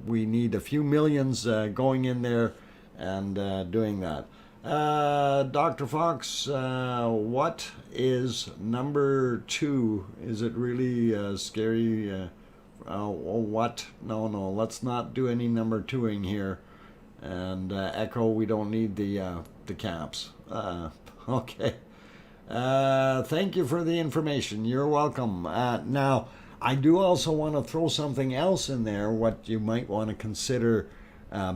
We need a few millions going in there and doing that. Dr. Fox, what is number 2? Is it really scary? What? No, let's not do any number 2ing here. And Echo, we don't need the caps. Okay. Thank you for the information. You're welcome. Now, I do also want to throw something else in there, what you might want to consider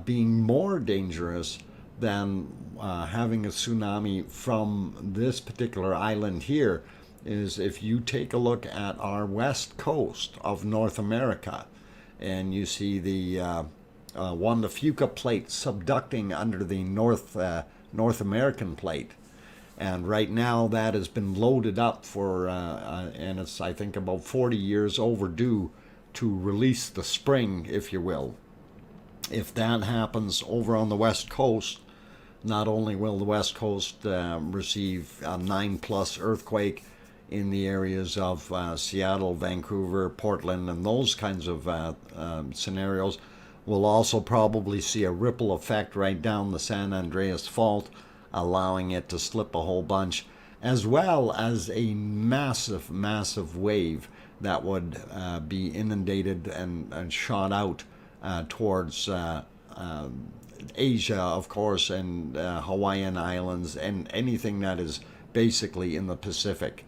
being more dangerous than having a tsunami from this particular island here, is if you take a look at our west coast of North America and you see the Juan de Fuca plate subducting under the North American plate. And right now that has been loaded up for, and it's, I think, about 40 years overdue to release the spring, if you will. If that happens over on the west coast, not only will the west coast receive a 9+ earthquake in the areas of Seattle, Vancouver, Portland, and those kinds of scenarios, we'll also probably see a ripple effect right down the San Andreas Fault, allowing it to slip a whole bunch, as well as a massive wave that would be inundated and shot out towards Asia, of course, and Hawaiian Islands, and anything that is basically in the Pacific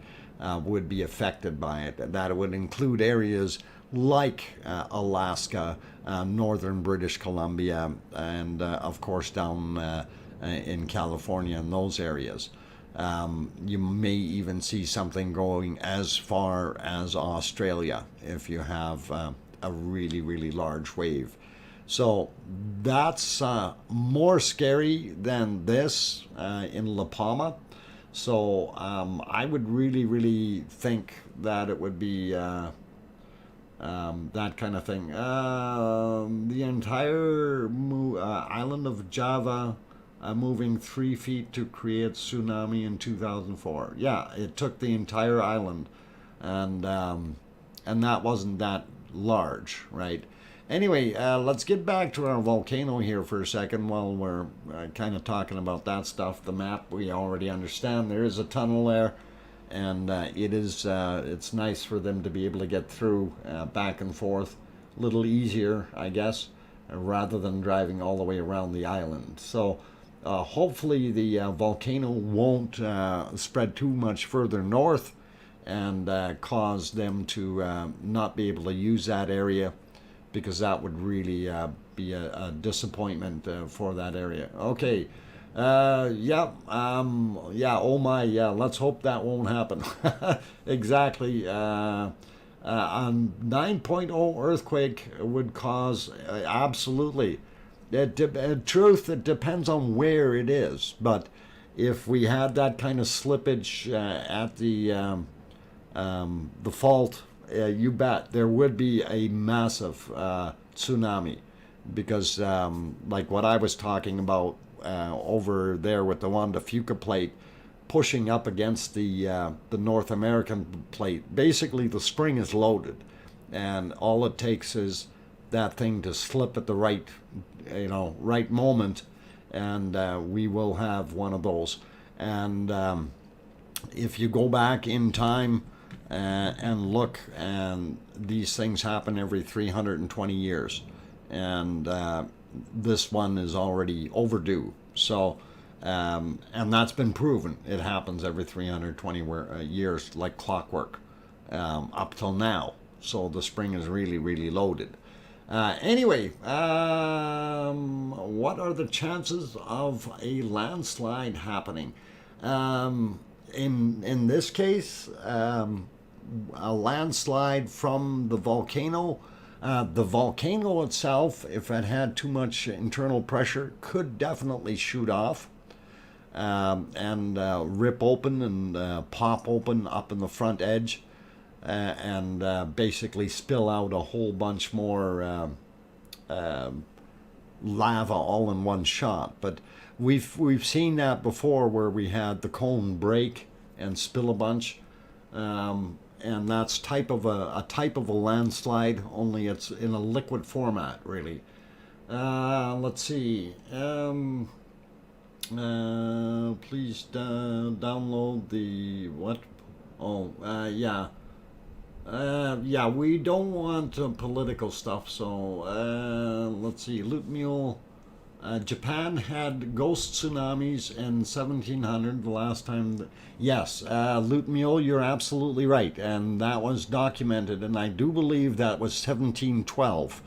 would be affected by it. That would include areas like Alaska, northern British Columbia, and of course down in California and those areas. You may even see something going as far as Australia if you have a really, really large wave. So that's more scary than this in La Palma. So I would really, really think that it would be that kind of thing. The entire island of Java moving 3 feet to create tsunami in 2004. Yeah, it took the entire island, and that wasn't that large, right? Anyway, let's get back to our volcano here for a second while we're kind of talking about that stuff. The map we already understand. There is a tunnel there, and it's nice for them to be able to get through back and forth a little easier, I guess, rather than driving all the way around the island. So hopefully the volcano won't spread too much further north and cause them to not be able to use that area, because that would really be a disappointment for that area. Okay, yeah, oh my, yeah, let's hope that won't happen. Exactly. A 9.0 earthquake would cause, absolutely. Truth, it depends on where it is, but if we had that kind of slippage at the fault, you bet there would be a massive tsunami, because like what I was talking about over there with the Wanda Fuca plate pushing up against the North American plate, basically the spring is loaded, and all it takes is that thing to slip at the right moment, and we will have one of those. And if you go back in time and look, and these things happen every 320 years, and this one is already overdue. So and that's been proven. It happens every 320 years like clockwork up till now. So the spring is really, really loaded. Anyway, what are the chances of a landslide happening? In this case, a landslide from the volcano. The volcano itself, if it had too much internal pressure, could definitely shoot off and rip open and pop open up in the front edge, and basically spill out a whole bunch more lava all in one shot. But we've seen that before, where we had the cone break and spill a bunch, and that's type of a landslide, only it's in a liquid format, really. Let's see. Please download the what? Oh, yeah. Yeah, we don't want political stuff, so let's see. Loot Mule. Japan had ghost tsunamis in 1700 the last time. Yes, Loot Mule, you're absolutely right, and that was documented, and I do believe that was 1712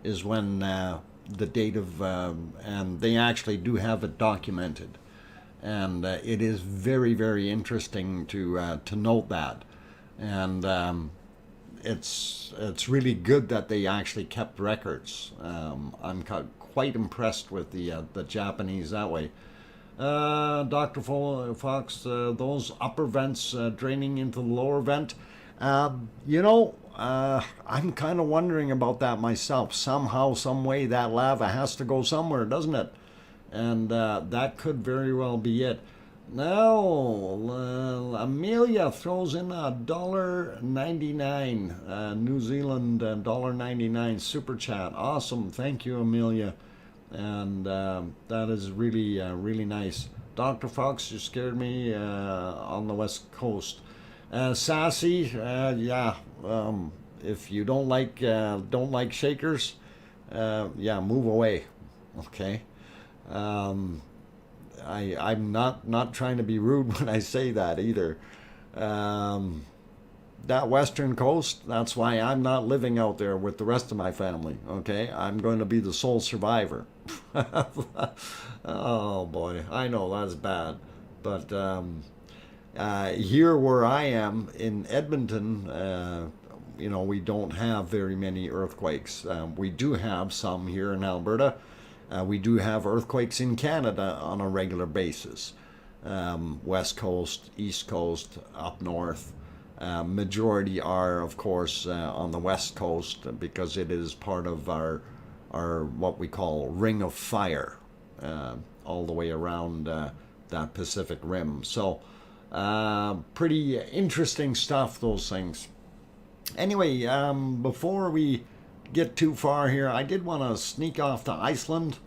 is when the date of, and they actually do have it documented, and it is very, very interesting to note that, and it's really good that they actually kept records. I'm quite impressed with the Japanese that way. Dr. Fox, those upper vents draining into the lower vent, I'm kind of wondering about that myself. Somehow, some way, that lava has to go somewhere, doesn't it? And that could very well be it. Now, Amelia throws in $1.99, New Zealand $1.99 super chat. Awesome, thank you, Amelia, and that is really, really nice. Dr. Fox, you scared me on the West Coast. Sassy, yeah. If you don't like shakers, yeah, move away. Okay. I'm not trying to be rude when I say that either. That western coast, that's why I'm not living out there with the rest of my family, okay? I'm going to be the sole survivor. Oh boy, I know that's bad. But here where I am in Edmonton, we don't have very many earthquakes. We do have some here in Alberta. We do have earthquakes in Canada on a regular basis. West Coast, East Coast, up north. Majority are, of course, on the West Coast because it is part of our what we call Ring of Fire, all the way around that Pacific Rim. So pretty interesting stuff, those things. Anyway, before we get too far here, I did want to sneak off to Iceland.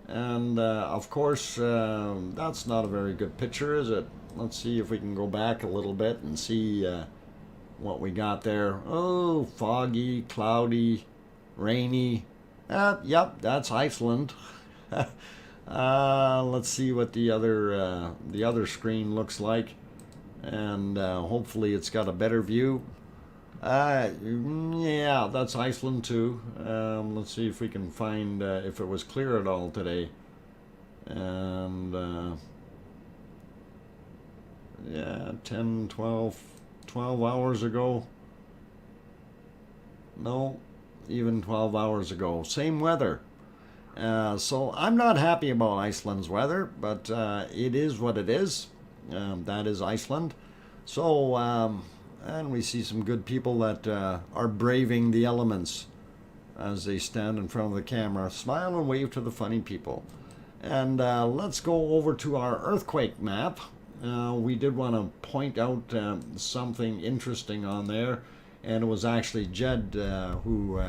And of course, that's not a very good picture, is it? Let's see if we can go back a little bit and see what we got there. Oh, foggy, cloudy, rainy. Yep, that's Iceland. Let's see what the other screen looks like, and hopefully it's got a better view. Yeah, that's Iceland too. Let's see if we can find if it was clear at all today. And yeah, 10, 12 hours ago. No, even 12 hours ago. Same weather. So I'm not happy about Iceland's weather, but it is what it is. That is Iceland. So, and we see some good people that are braving the elements as they stand in front of the camera, smile and wave to the funny people. And let's go over to our earthquake map. We did want to point out something interesting on there, and it was actually Jed who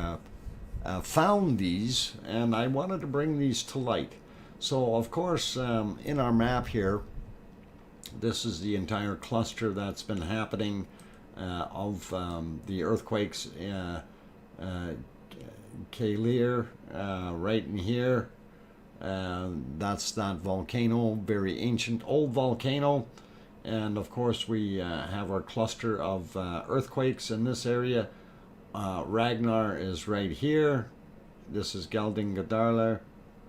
found these, and I wanted to bring these to light. So, of course, in our map here, this is the entire cluster that's been happening of the earthquakes. Keilir, right in here. That's that volcano, very ancient old volcano. And of course we have our cluster of earthquakes in this area. Ragnar is right here. This is Geldingadarlar,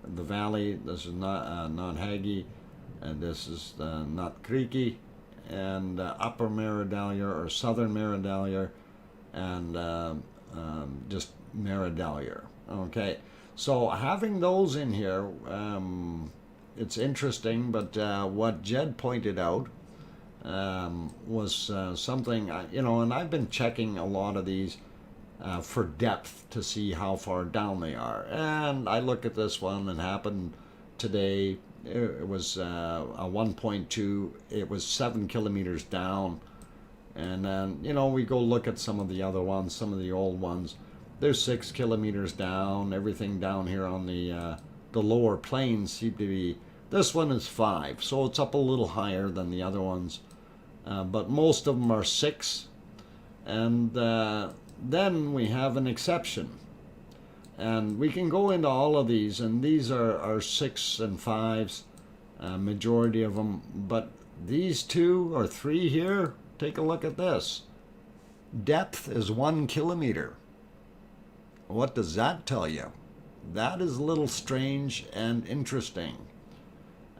the valley. This is not Hagi, and this is not Kriki, and Upper Meridalier or Southern Meridalier, and just Meridalier. Okay, so having those in here, it's interesting. But what Jed pointed out was something, and I've been checking a lot of these for depth to see how far down they are. And I look at this one, and happened today. It was a 1.2. It was 7 kilometers down. And then, we go look at some of the other ones, some of the old ones. They're 6 kilometers down. Everything down here on the lower plains seem to be. This one is 5, so it's up a little higher than the other ones. But most of them are 6. And then we have an exception. And we can go into all of these, and these are 6 and 5s, majority of them. But these 2 or 3 here, take a look at this. Depth is 1 kilometer. What does that tell you? That is a little strange and interesting.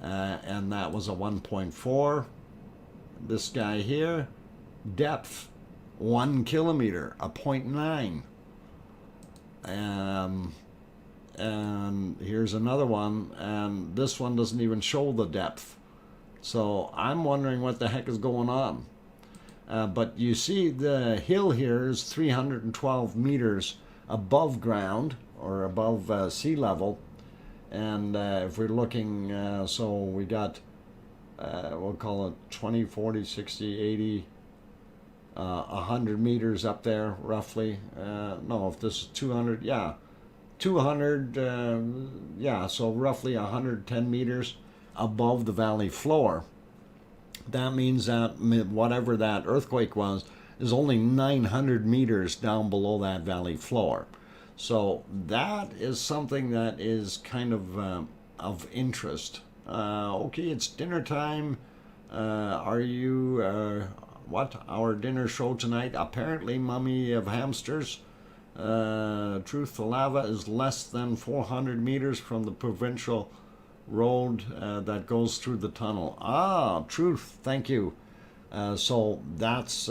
And that was a 1.4. This guy here, depth 1 kilometer, a 0.9. And here's another one, and this one doesn't even show the depth. So I'm wondering what the heck is going on. But you see the hill here is 312 meters above ground, or above sea level. And if we're looking, so we got, we'll call it 20, 40, 60, 80, 100 meters up there, roughly. No, if this is 200, yeah. 200, yeah, so roughly 110 meters above the valley floor. That means that whatever that earthquake was is only 900 meters down below that valley floor. So that is something that is kind of interest. Okay, it's dinner time. Are you, what? Our dinner show tonight? Apparently, Mummy of Hamsters. Truth, the lava is less than 400 meters from the provincial road that goes through the tunnel. Ah, truth. Thank you. So that's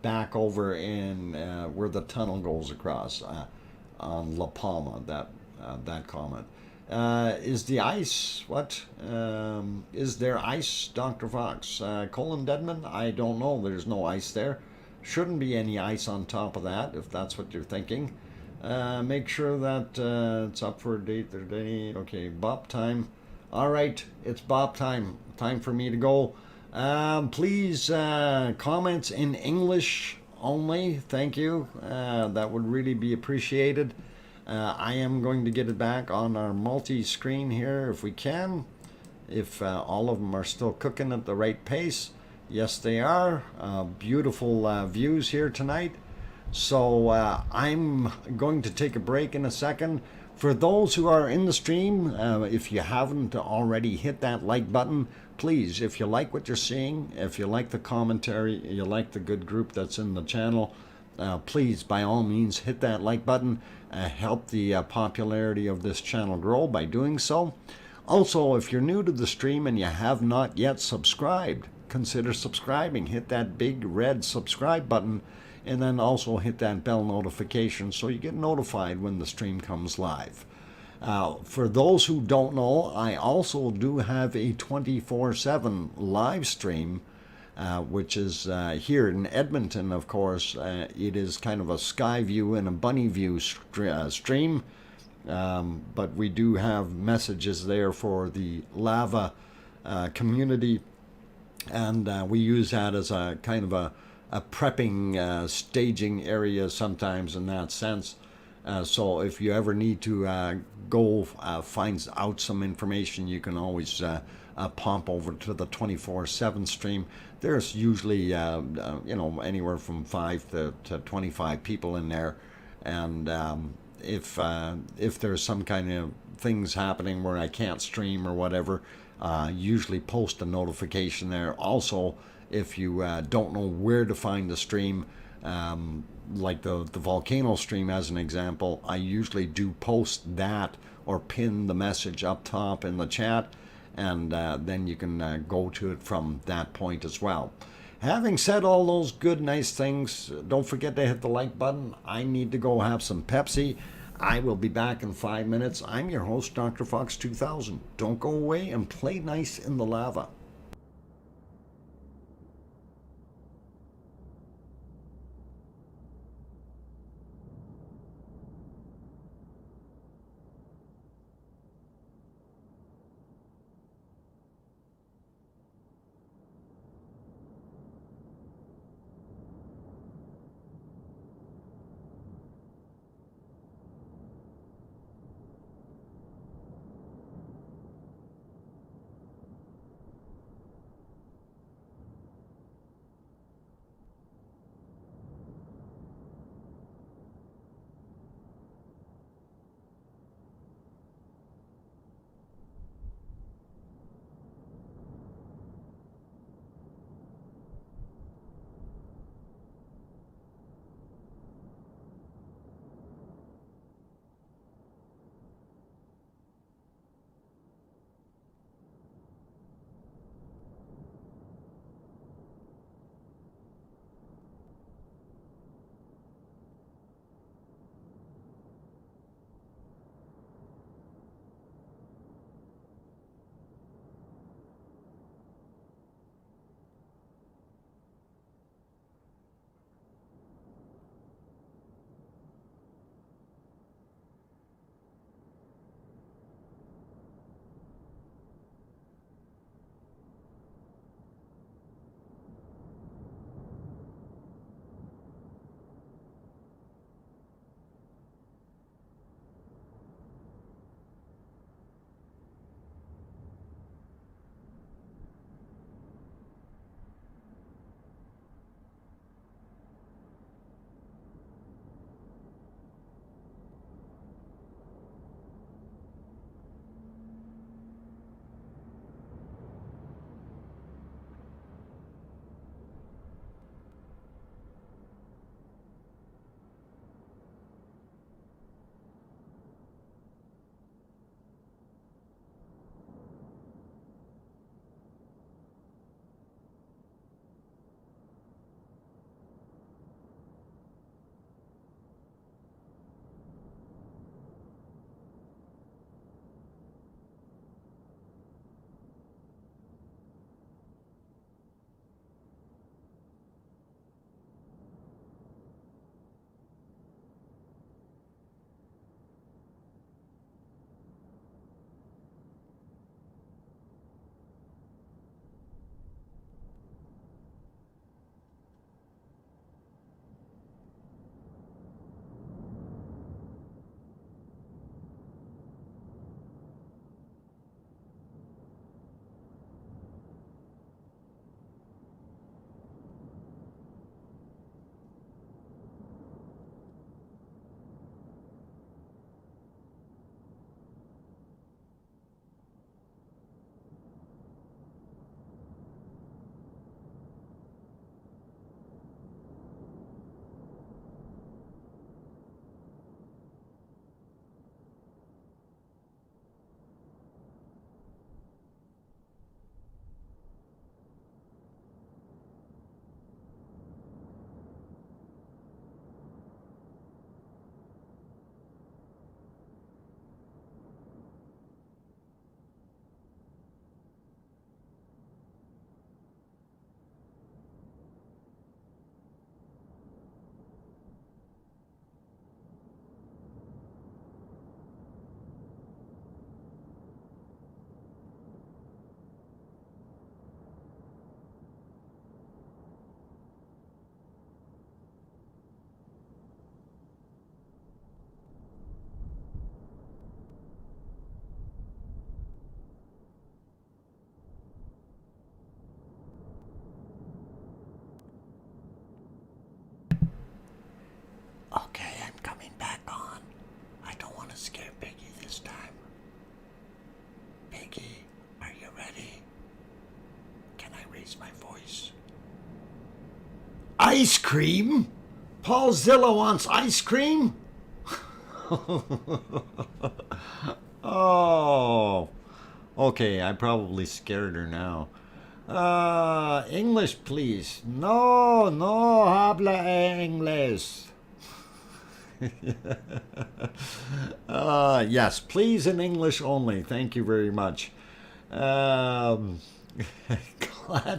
back over in where the tunnel goes across on La Palma. That comment. Is the ice what? Is there ice, Dr. Fox? Colin Deadman? I don't know. There's no ice there. Shouldn't be any ice on top of that, if that's what you're thinking. Make sure that it's up for a date today. Okay, bop time. All right, it's bop time. Time for me to go. Please, comments in English only. Thank you. That would really be appreciated. I am going to get it back on our multi-screen here if we can. If all of them are still cooking at the right pace. Yes, they are. Beautiful views here tonight. So I'm going to take a break in a second. For those who are in the stream, if you haven't already hit that like button, please, if you like what you're seeing, if you like the commentary, you like the good group that's in the channel, please, by all means, hit that like button. Help the popularity of this channel grow by doing so. Also, if you're new to the stream and you have not yet subscribed, consider subscribing. Hit that big red subscribe button, and then also hit that bell notification so you get notified when the stream comes live. For those who don't know, I also do have a 24/7 live stream, which is here in Edmonton, of course. It is kind of a sky view and a bunny view stream, but we do have messages there for the lava community, and we use that as a kind of a prepping staging area sometimes in that sense. So if you ever need to go find out some information, you can always pop over to the 24/7 stream. There's usually anywhere from 5 to 25 people in there, and if there's some kind of things happening where I can't stream or whatever, usually post a notification there. Also, if you don't know where to find the stream, like the volcano stream as an example, I usually do post that or pin the message up top in the chat, and then you can go to it from that point as well. Having said all those good, nice things, don't forget to hit the like button. I need to go have some Pepsi. I will be back in 5 minutes. I'm your host, DrFox2000. Don't go away and play nice in the lava. scare Piggy this time. Piggy, are you ready? Can I raise my voice? Ice cream? Paul Zilla wants ice cream? Oh, okay, I probably scared her now. English, please. No, no habla English. Yes, please in English only. Thank you very much. Glad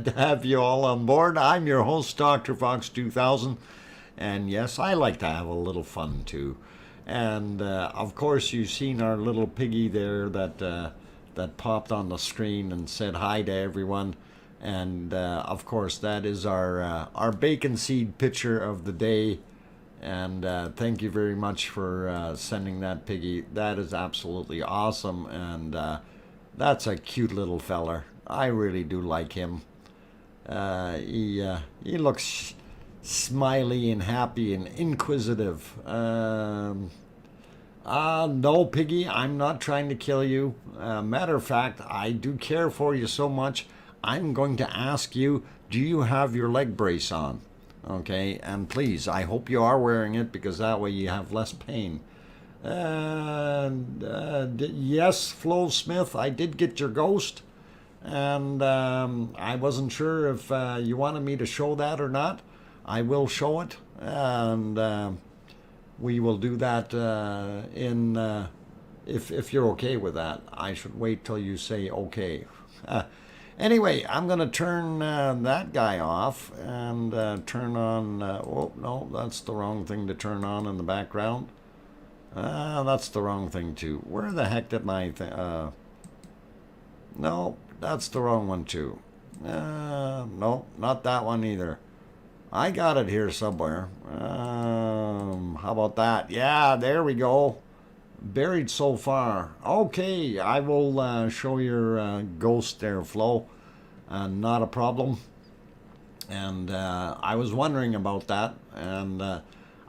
to have you all on board. I'm your host, DrFox2000. And yes, I like to have a little fun too. And of course, you've seen our little piggy there that popped on the screen and said hi to everyone. And of course, that is our bacon seed picture of the day. And thank you very much for sending that, Piggy. That is absolutely awesome. And that's a cute little feller. I really do like him. He looks smiley and happy and inquisitive. No, Piggy, I'm not trying to kill you. Matter of fact, I do care for you so much. I'm going to ask you, do you have your leg brace on? Okay, and please, I hope you are wearing it because that way you have less pain. Yes, Flo Smith, I did get your ghost. And I wasn't sure if you wanted me to show that or not. I will show it. And we will do that if you're okay with that. I should wait till you say okay. Anyway, I'm going to turn that guy off and turn on... oh, no, that's the wrong thing to turn on in the background. That's the wrong thing, too. Where the heck did my... no, that's the wrong one, too. No, not that one either. I got it here somewhere. How about that? Yeah, there we go. Buried so far. Okay, I will show your ghost there, Flo. Not a problem. And I was wondering about that. And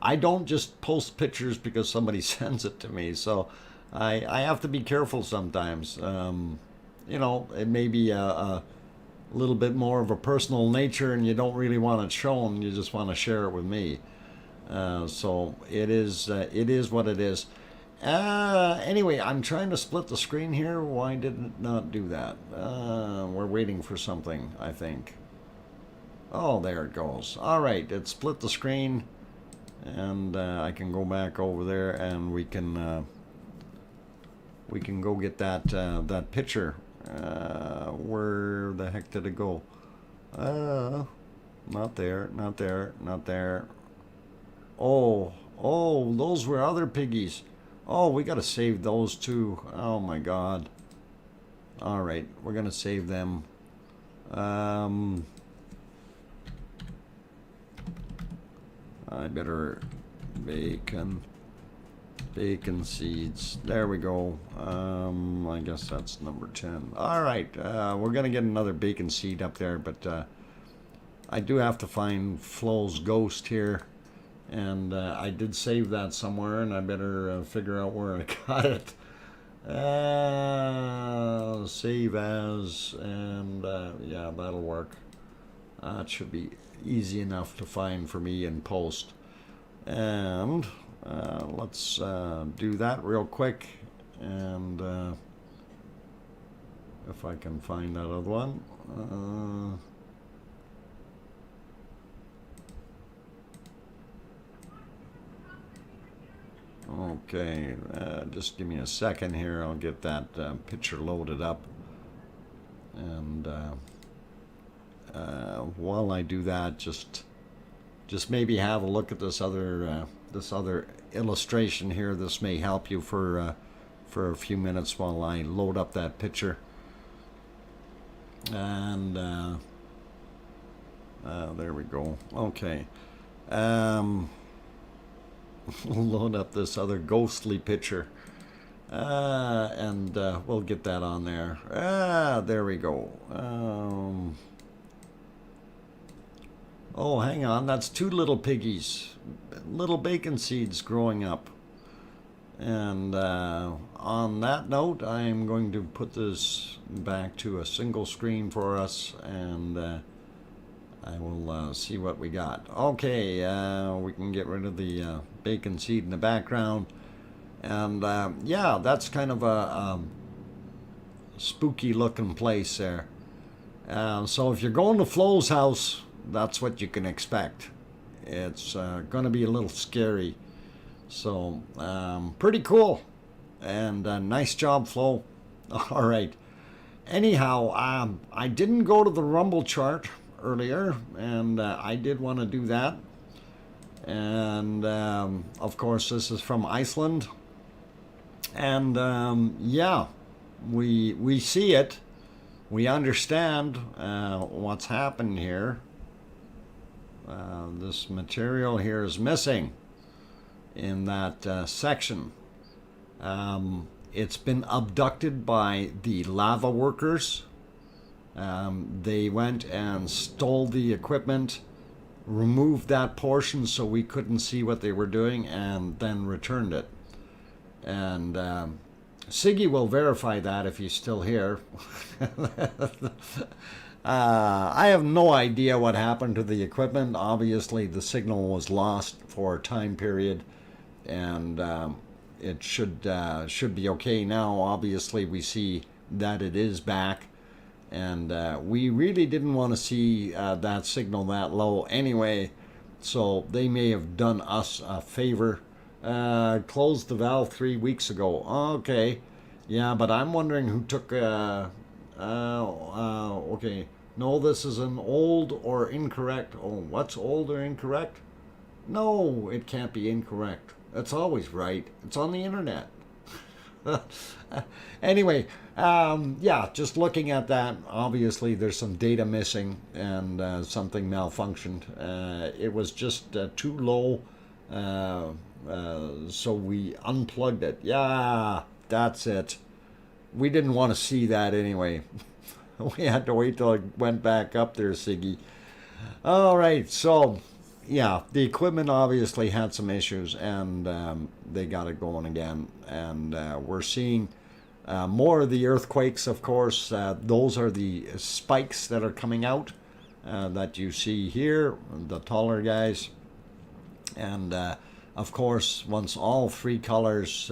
I don't just post pictures because somebody sends it to me. So I have to be careful sometimes. You know, it may be a little bit more of a personal nature and you don't really want it shown. You just want to share it with me. So it is what it is. Anyway, I'm trying to split the screen here. Why did it not do that? We're waiting for something, I think. Oh, there it goes. All right, it split the screen, and I can go back over there, and we can go get that picture. Where the heck did it go? Not there, not there, not there. Oh, those were other piggies. Oh, we got to save those too. Oh my God. All right, we're going to save them. I better bacon seeds. There we go. I guess that's number 10. All right, we're going to get another bacon seed up there, but I do have to find Flo's ghost here. And I did save that somewhere, and I better figure out where I got it. Save as, and yeah, that'll work. It should be easy enough to find for me in post. And let's do that real quick. And if I can find that other one. Okay, just give me a second here. I'll get that picture loaded up. And while I do that, just maybe have a look at this other illustration here. This may help you for a few minutes while I load up that picture. And there we go. Okay. Load up this other ghostly picture. And we'll get that on there. There we go. Oh, hang on. That's two little piggies. Little bacon seeds growing up. And on that note, I'm going to put this back to a single screen for us, and I will see what we got. Okay, we can get rid of the bacon seed in the background. And yeah, that's kind of a spooky looking place there. So if you're going to Flo's house, that's what you can expect. It's going to be a little scary. So pretty cool. And nice job, Flo. All right. Anyhow, I didn't go to the Rumble chart earlier, and I did want to do that. And of course, this is from Iceland. And yeah, we see it. We understand what's happened here. This material here is missing in that section. It's been abducted by the lava workers. They went and stole the equipment, removed that portion so we couldn't see what they were doing, and then returned it. And Siggy will verify that if he's still here. I have no idea what happened to the equipment. Obviously, the signal was lost for a time period, and it should be okay now. Obviously, we see that it is back, and we really didn't want to see that signal that low anyway, so they may have done us a favor. Closed the valve 3 weeks ago. Okay, yeah, but I'm wondering who took okay, no, this is an old or incorrect. Oh, what's old or incorrect? No, it can't be incorrect. It's always right. It's on the internet. Anyway, yeah, just looking at that, obviously there's some data missing and something malfunctioned. It was just too low, so we unplugged it. Yeah, that's it. We didn't want to see that anyway. We had to wait till it went back up there, Siggy. All right, so yeah, the equipment obviously had some issues, and they got it going again. And we're seeing more of the earthquakes, of course. Those are the spikes that are coming out that you see here, the taller guys. And of course, once all three colors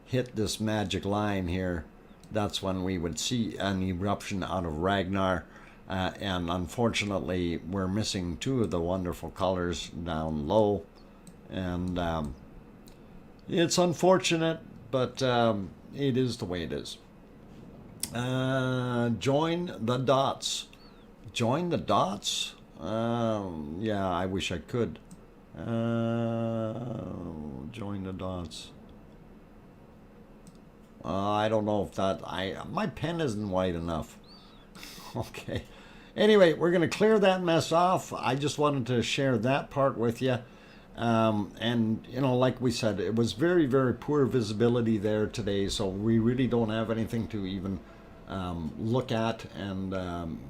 hit this magic line here, that's when we would see an eruption out of Ragnar. And unfortunately, we're missing two of the wonderful colors down low. And it's unfortunate, but it is the way it is. Join the dots. Join the dots? Yeah, I wish I could. Join the dots. I don't know if that... my pen isn't white enough. Okay. Anyway, we're going to clear that mess off. I just wanted to share that part with you. And, you know, like we said, it was very, very poor visibility there today, so we really don't have anything to even look at and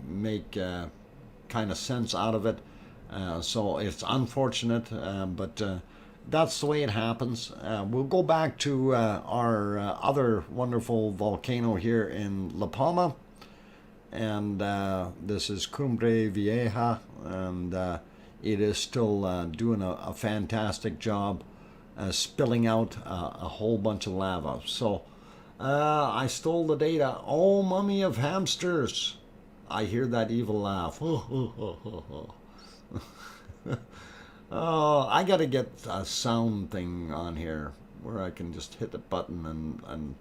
make kind of sense out of it. So it's unfortunate, but that's the way it happens. We'll go back to our other wonderful volcano here in La Palma. And this is Cumbre Vieja, and it is still doing a fantastic job spilling out a whole bunch of lava. So I stole the data. Oh, mummy of hamsters. I hear that evil laugh. Oh, I got to get a sound thing on here where I can just hit the button and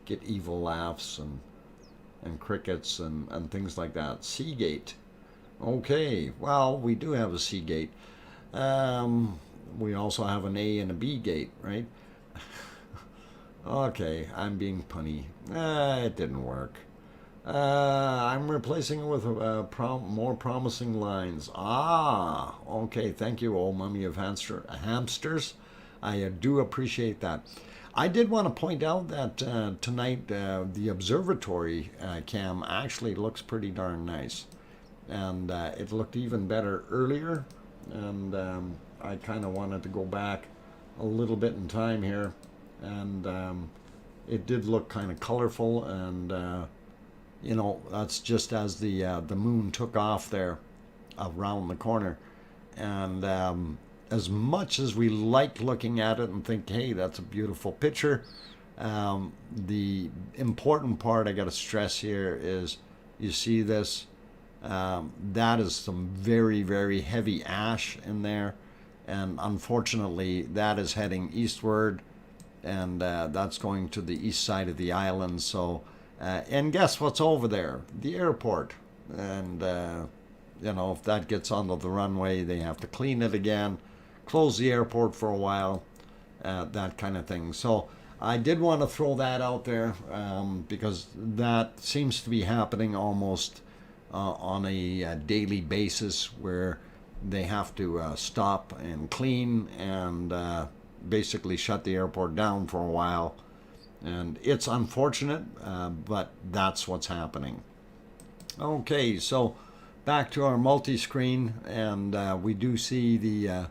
get evil laughs and crickets and things like that. Seagate. Okay, well, we do have a Seagate. We also have an A and a B gate, right? Okay, I'm being punny. It didn't work. I'm replacing it with more promising lines. Ah, okay, thank you, old mummy of hamsters. I do appreciate that. I did want to point out that tonight the observatory cam actually looks pretty darn nice. And it looked even better earlier. And I kind of wanted to go back a little bit in time here and it did look kind of colorful, and you know, that's just as the moon took off there around the corner. And as much as we like looking at it and think, hey, that's a beautiful picture, the important part I got to stress here is, you see this, that is some very, very heavy ash in there, and unfortunately that is heading eastward, and that's going to the east side of the island. So and guess what's over there? The airport. And you know, if that gets onto the runway, they have to clean it again, close the airport for a while, that kind of thing. So I did want to throw that out there, because that seems to be happening almost on a daily basis, where they have to stop and clean and basically shut the airport down for a while. And it's unfortunate, but that's what's happening. Okay, so back to our multi-screen, and we do see the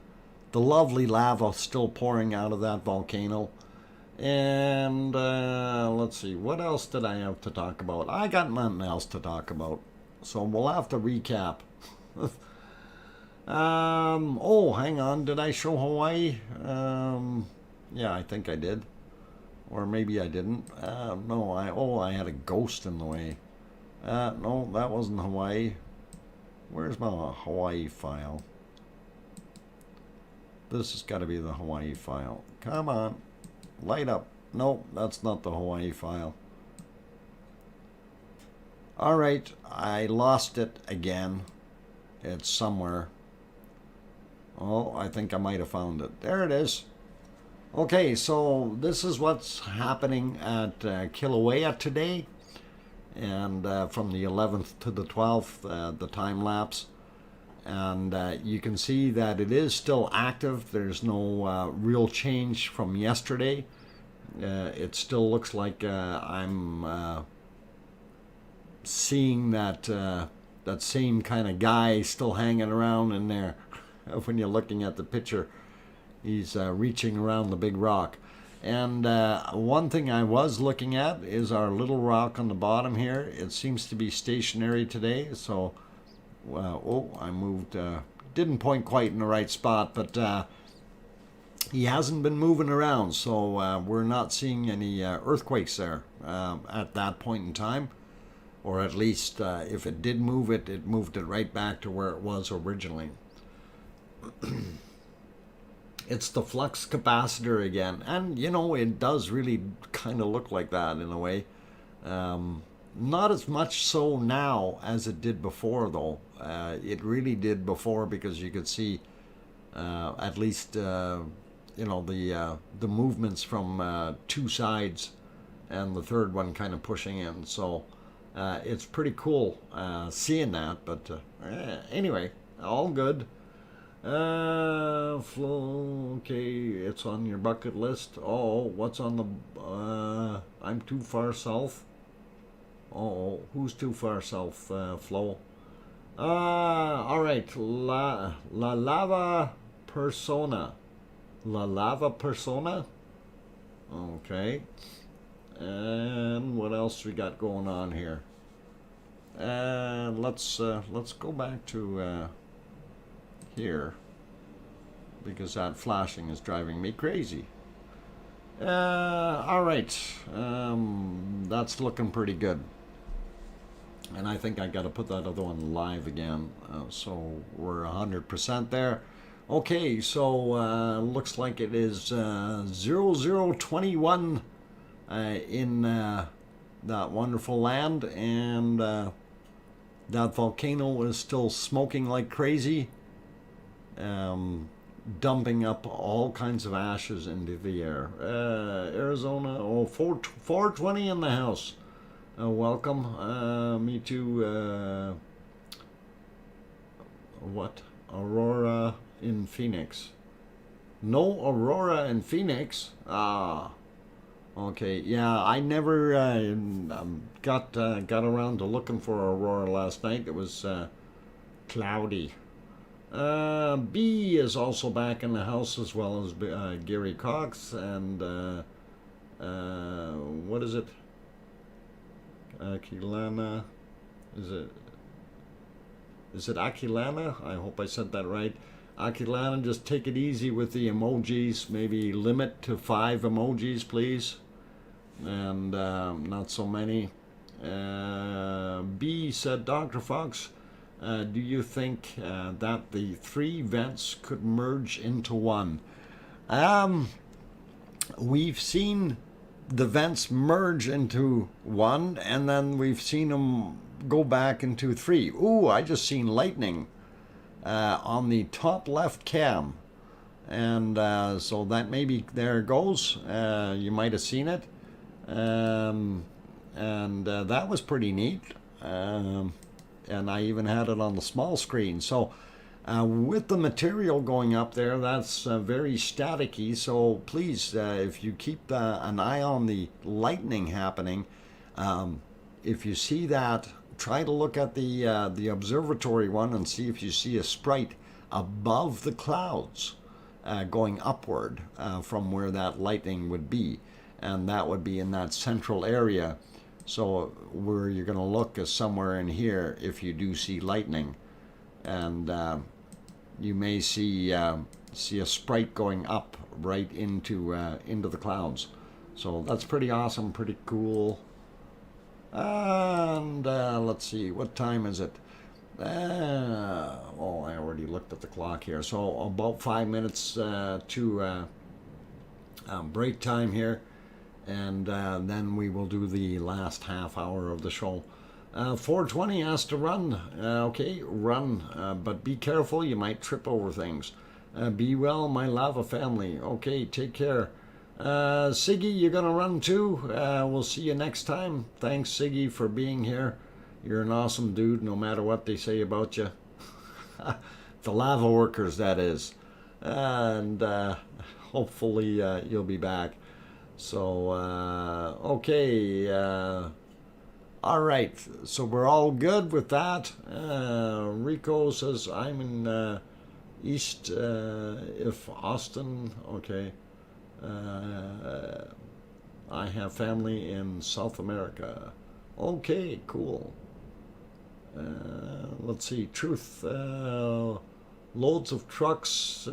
lovely lava still pouring out of that volcano. And let's see, what else did I have to talk about? I got nothing else to talk about, so we'll have to recap. Oh, hang on, did I show Hawaii? Yeah, I think I did. Or maybe I didn't. No, I had a ghost in the way. No, that wasn't Hawaii. Where's my Hawaii file? This has got to be the Hawaii file. Come on, light up. No, that's not the Hawaii file. All right, I lost it again. It's somewhere. Oh, I think I might have found it. There it is. Okay, so this is what's happening at Kilauea today, and from the 11th to the 12th, the time lapse. And you can see that it is still active. There's no real change from yesterday. It still looks like I'm seeing that that same kind of guy still hanging around in there. When you're looking at the picture, he's reaching around the big rock. And one thing I was looking at is our little rock on the bottom here. It seems to be stationary today, so oh, I moved, didn't point quite in the right spot, but he hasn't been moving around, so we're not seeing any earthquakes there at that point in time. Or at least if it did move it, it moved it right back to where it was originally. It's the flux capacitor again, and you know, it does really kind of look like that in a way. Not as much so now as it did before, though. It really did before, because you could see at least you know, the movements from two sides, and the third one kind of pushing in. So it's pretty cool seeing that. But anyway, all good. Flow, okay, it's on your bucket list. Oh, what's on the, I'm too far south. Oh, who's too far south, Flo? Alright, La Lava Persona. La Lava Persona? Okay. And what else we got going on here? Let's go back to, here, because that flashing is driving me crazy. All right, that's looking pretty good, and I think I got to put that other one live again, so we're 100% there. Okay, so looks like it is 0021 in that wonderful land, and that volcano is still smoking like crazy, dumping up all kinds of ashes into the air. Arizona, oh, 420 in the house. Welcome. Me too. What? Aurora in Phoenix. No Aurora in Phoenix? Ah. Okay, yeah, I never got around to looking for Aurora last night. It was cloudy. B is also back in the house, as well as Gary Cox, and what is it? Aquilana, is it Aquilana? I hope I said that right. Aquilana, just take it easy with the emojis. Maybe limit to 5 emojis, please. And not so many. B said, Dr. Fox, do you think that the 3 vents could merge into one? We've seen the vents merge into one, and then we've seen them go back into 3. Ooh, I just seen lightning on the top left cam. And so that maybe, there it goes. You might have seen it. And that was pretty neat. And I even had it on the small screen. So with the material going up there, that's very staticky. So please, if you keep an eye on the lightning happening, if you see that, try to look at the observatory one and see if you see a sprite above the clouds going upward from where that lightning would be. And that would be in that central area. So where you're going to look is somewhere in here if you do see lightning. And you may see a sprite going up right into the clouds. So that's pretty awesome, pretty cool. And let's see, what time is it? Oh, I already looked at the clock here. So about 5 minutes to break time here. And then we will do the last half hour of the show. 420 has to run. Okay, run. But be careful, you might trip over things. Be well, my lava family. Okay, take care. Siggy, you're going to run too. We'll see you next time. Thanks, Siggy, for being here. You're an awesome dude, no matter what they say about you. The lava workers, that is. And hopefully you'll be back. So, okay. All right. So we're all good with that. Rico says, I'm in East, if Austin. Okay. I have family in South America. Okay, cool. Let's see. Truth. Loads of trucks.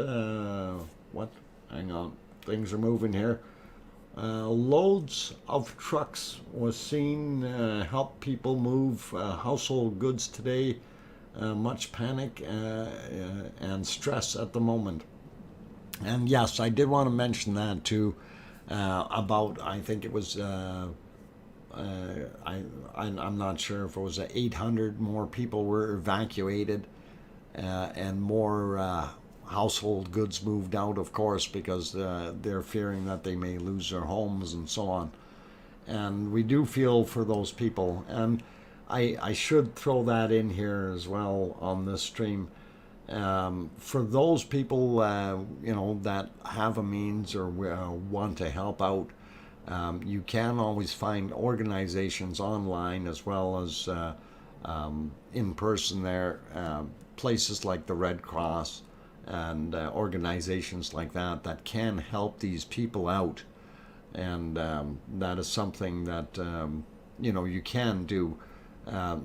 What? Hang on. Things are moving here. Loads of trucks was seen help people move household goods today. Much panic and stress at the moment. And yes, I did want to mention that too. About, I think it was, I'm not sure if it was 800 more people were evacuated, and more household goods moved out, of course, because they're fearing that they may lose their homes and so on. And we do feel for those people. And I should throw that in here as well on this stream. For those people, that have a means or want to help out, you can always find organizations online as well as in person there, places like the Red Cross and organizations like that can help these people out. And that is something that, you can do.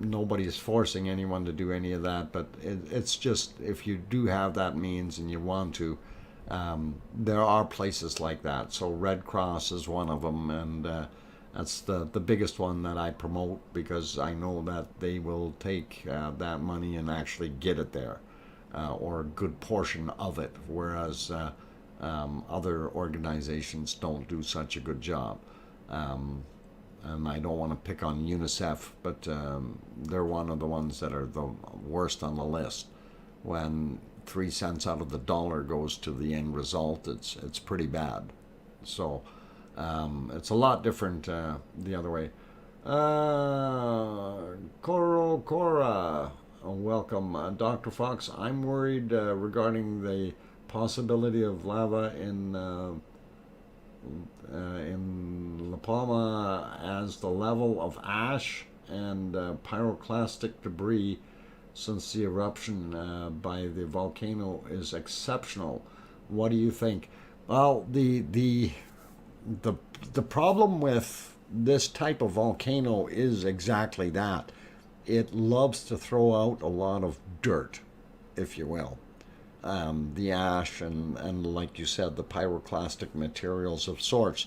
Nobody's forcing anyone to do any of that, but it's just, if you do have that means and you want to, there are places like that. So Red Cross is one of them, and that's the biggest one that I promote, because I know that they will take that money and actually get it there, or a good portion of it, whereas other organizations don't do such a good job. And I don't want to pick on UNICEF, but they're one of the ones that are the worst on the list. When 3 cents out of the dollar goes to the end result, it's pretty bad. So it's a lot different the other way. Cora, welcome. Dr. Fox, I'm worried regarding the possibility of lava in La Palma, as the level of ash and pyroclastic debris since the eruption by the volcano is exceptional. What do you think? Well, the the problem with this type of volcano is exactly that. It loves to throw out a lot of dirt, if you will. The ash and like you said, the pyroclastic materials of sorts.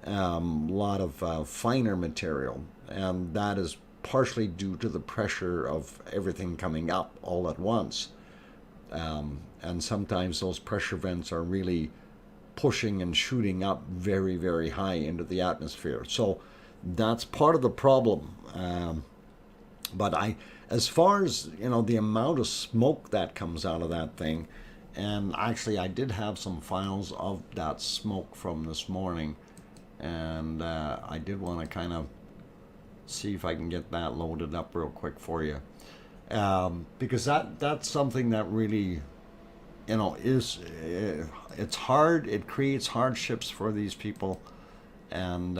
A lot of finer material, and that is partially due to the pressure of everything coming up all at once. And sometimes those pressure vents are really pushing and shooting up very, very high into the atmosphere. So that's part of the problem. But as far as, the amount of smoke that comes out of that thing, and actually I did have some files of that smoke from this morning, and I did want to kind of see if I can get that loaded up real quick for you, because that's something that really, is it's hard. It creates hardships for these people, and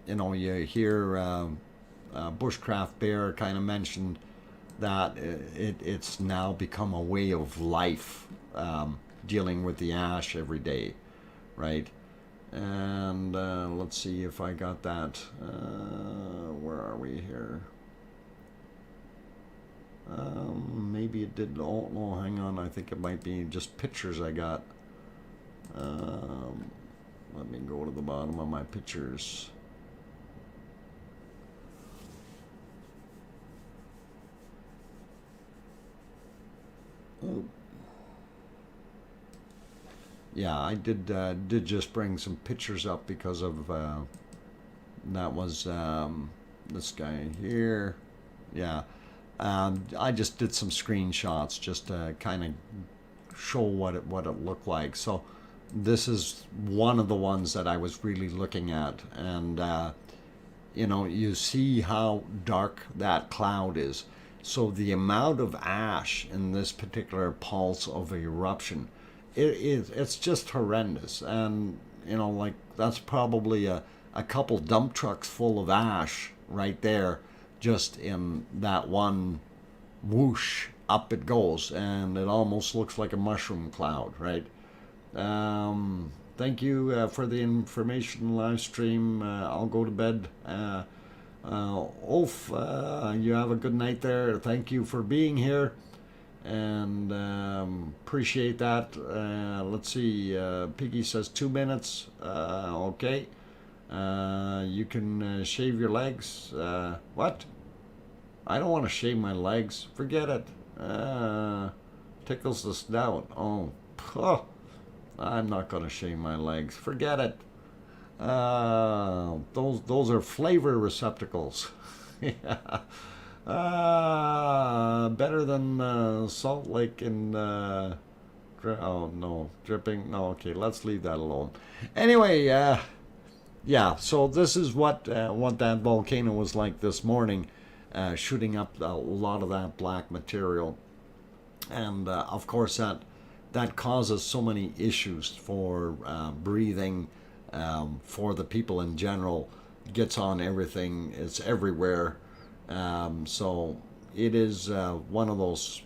you hear Bushcraft Bear kind of mentioned that it's now become a way of life, dealing with the ash every day, right? And let's see if I got that. Where are we here? Maybe it did. Oh, no, hang on. I think it might be just pictures I got. Let me go to the bottom of my pictures. Oh. Yeah, I did just bring some pictures up because of that was this guy here. Yeah, I just did some screenshots just to kind of show what it looked like. So this is one of the ones that I was really looking at, and you see how dark that cloud is. So the amount of ash in this particular pulse of eruption, it's just horrendous. And like that's probably a couple dump trucks full of ash right there, just in that one whoosh, up it goes, and it almost looks like a mushroom cloud, right? Thank you for the information live stream. I'll go to bed. Ulf, you have a good night there. Thank you for being here, and appreciate that. Let's see, Piggy says 2 minutes. Okay. You can shave your legs. What? I don't want to shave my legs. Forget it. Tickles the snout. Oh, I'm not going to shave my legs. Forget it. Those are flavor receptacles. Yeah. Better than Salt Lake and oh no, dripping. No, okay, let's leave that alone. Anyway, yeah. So this is what that volcano was like this morning, shooting up a lot of that black material, and of course that causes so many issues for breathing. For the people in general, gets on everything. It's everywhere. So it is one of those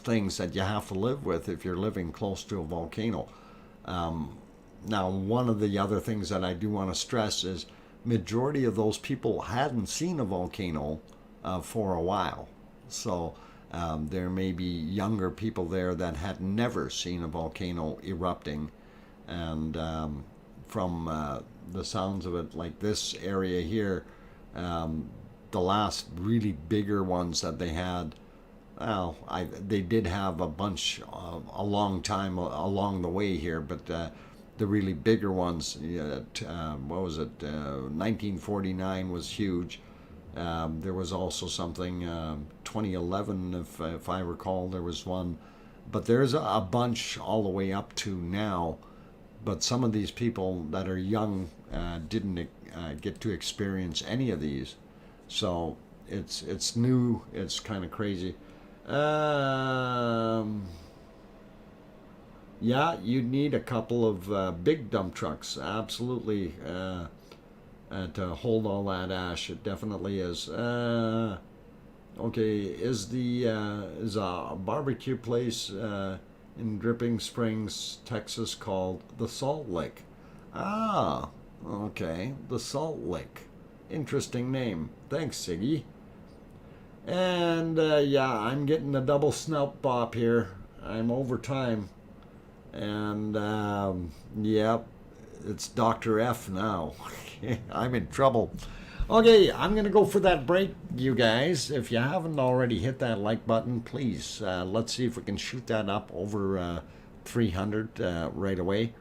things that you have to live with if you're living close to a volcano. Now, one of the other things that I do want to stress is majority of those people hadn't seen a volcano for a while. So there may be younger people there that had never seen a volcano erupting, and from the sounds of it, like this area here, the last really bigger ones that they had, well, they did have a bunch a long time along the way here, but the really bigger ones, what was it, 1949 was huge. There was also something, 2011, if I recall, there was one. But there's a bunch all the way up to now. But some of these people that are young didn't get to experience any of these. So it's new. It's kind of crazy. Yeah, you'd need a couple of big dump trucks, absolutely, to hold all that ash. It definitely is. Okay, is a barbecue place in Dripping Springs, Texas, called the Salt Lick? Ah, okay. The Salt Lick. Interesting name. Thanks, Siggy. And yeah, I'm getting a double snout bop here. I'm over time. And yep, it's Dr. F now. I'm in trouble. Okay, I'm going to go for that break, you guys. If you haven't already hit that like button, please, let's see if we can shoot that up over 300 right away.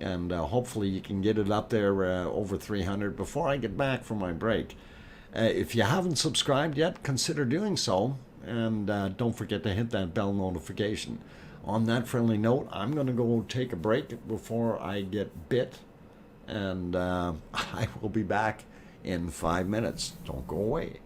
And hopefully you can get it up there over 300 before I get back from my break. If you haven't subscribed yet, consider doing so. And don't forget to hit that bell notification. On that friendly note, I'm going to go take a break before I get bit. And I will be back in 5 minutes. Don't go away.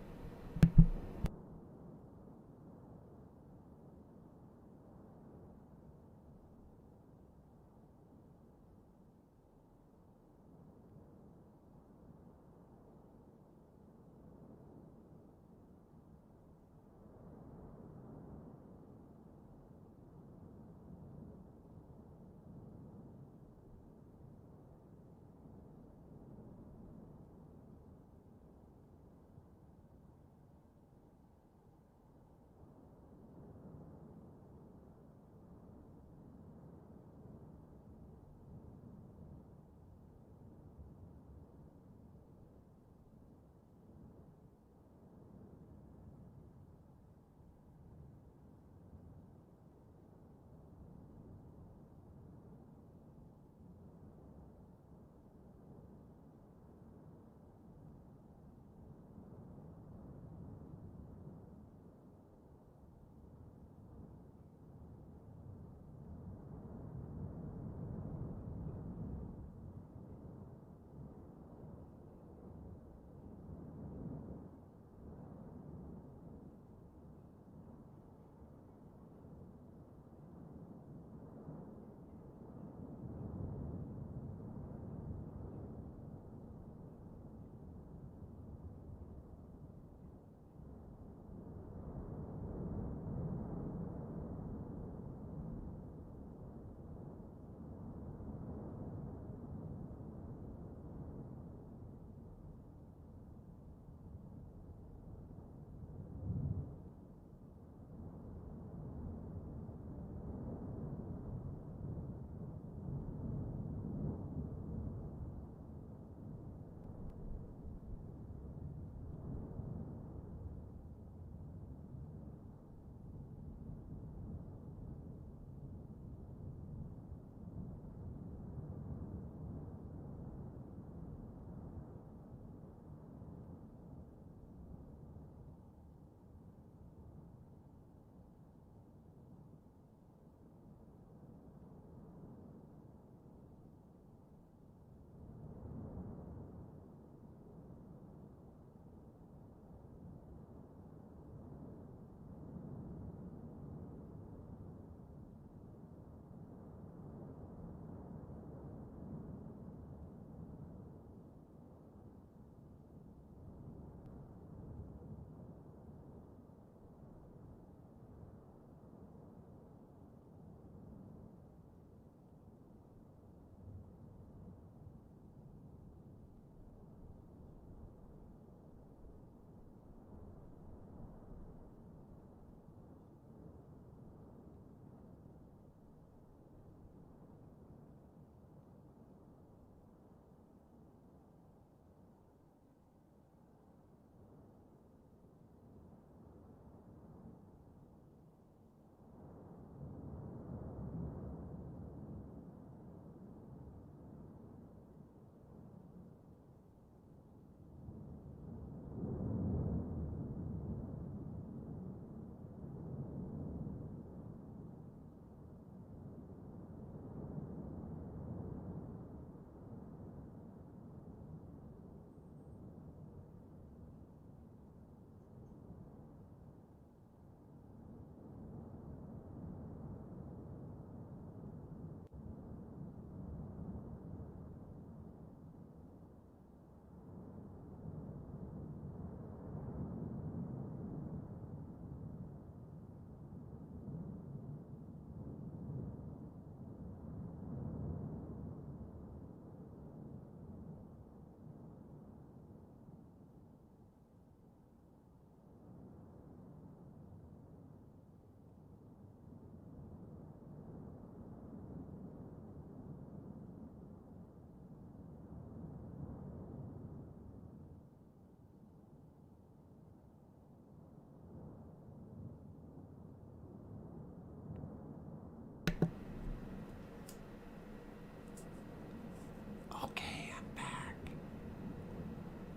Okay, I'm back.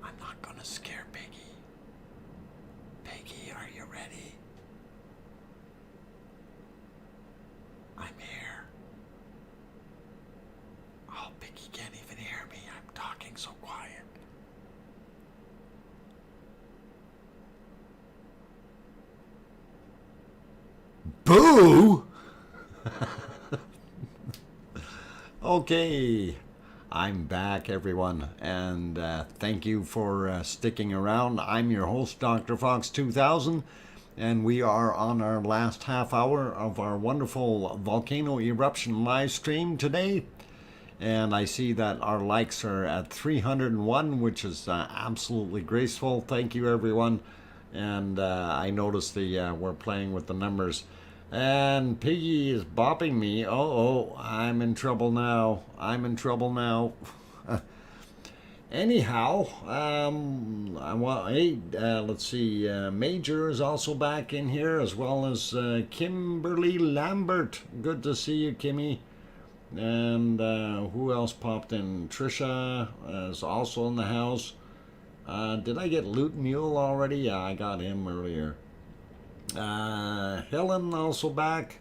I'm not gonna scare Piggy. Piggy, are you ready? I'm here. Oh, Piggy can't even hear me. I'm talking so quiet. Boo! Okay, I'm back, everyone, and thank you for sticking around. I'm your host, DrFox2000, and we are on our last half hour of our wonderful Volcano Eruption live stream today. And I see that our likes are at 301, which is absolutely graceful. Thank you, everyone. And I noticed we're playing with the numbers. And Piggy is bopping me. Oh, I'm in trouble now. I'm in trouble now. Anyhow, let's see. Major is also back in here, as well as Kimberly Lambert. Good to see you, Kimmy. And who else popped in? Trisha is also in the house. Did I get Loot Mule already? Yeah, I got him earlier. Helen also back.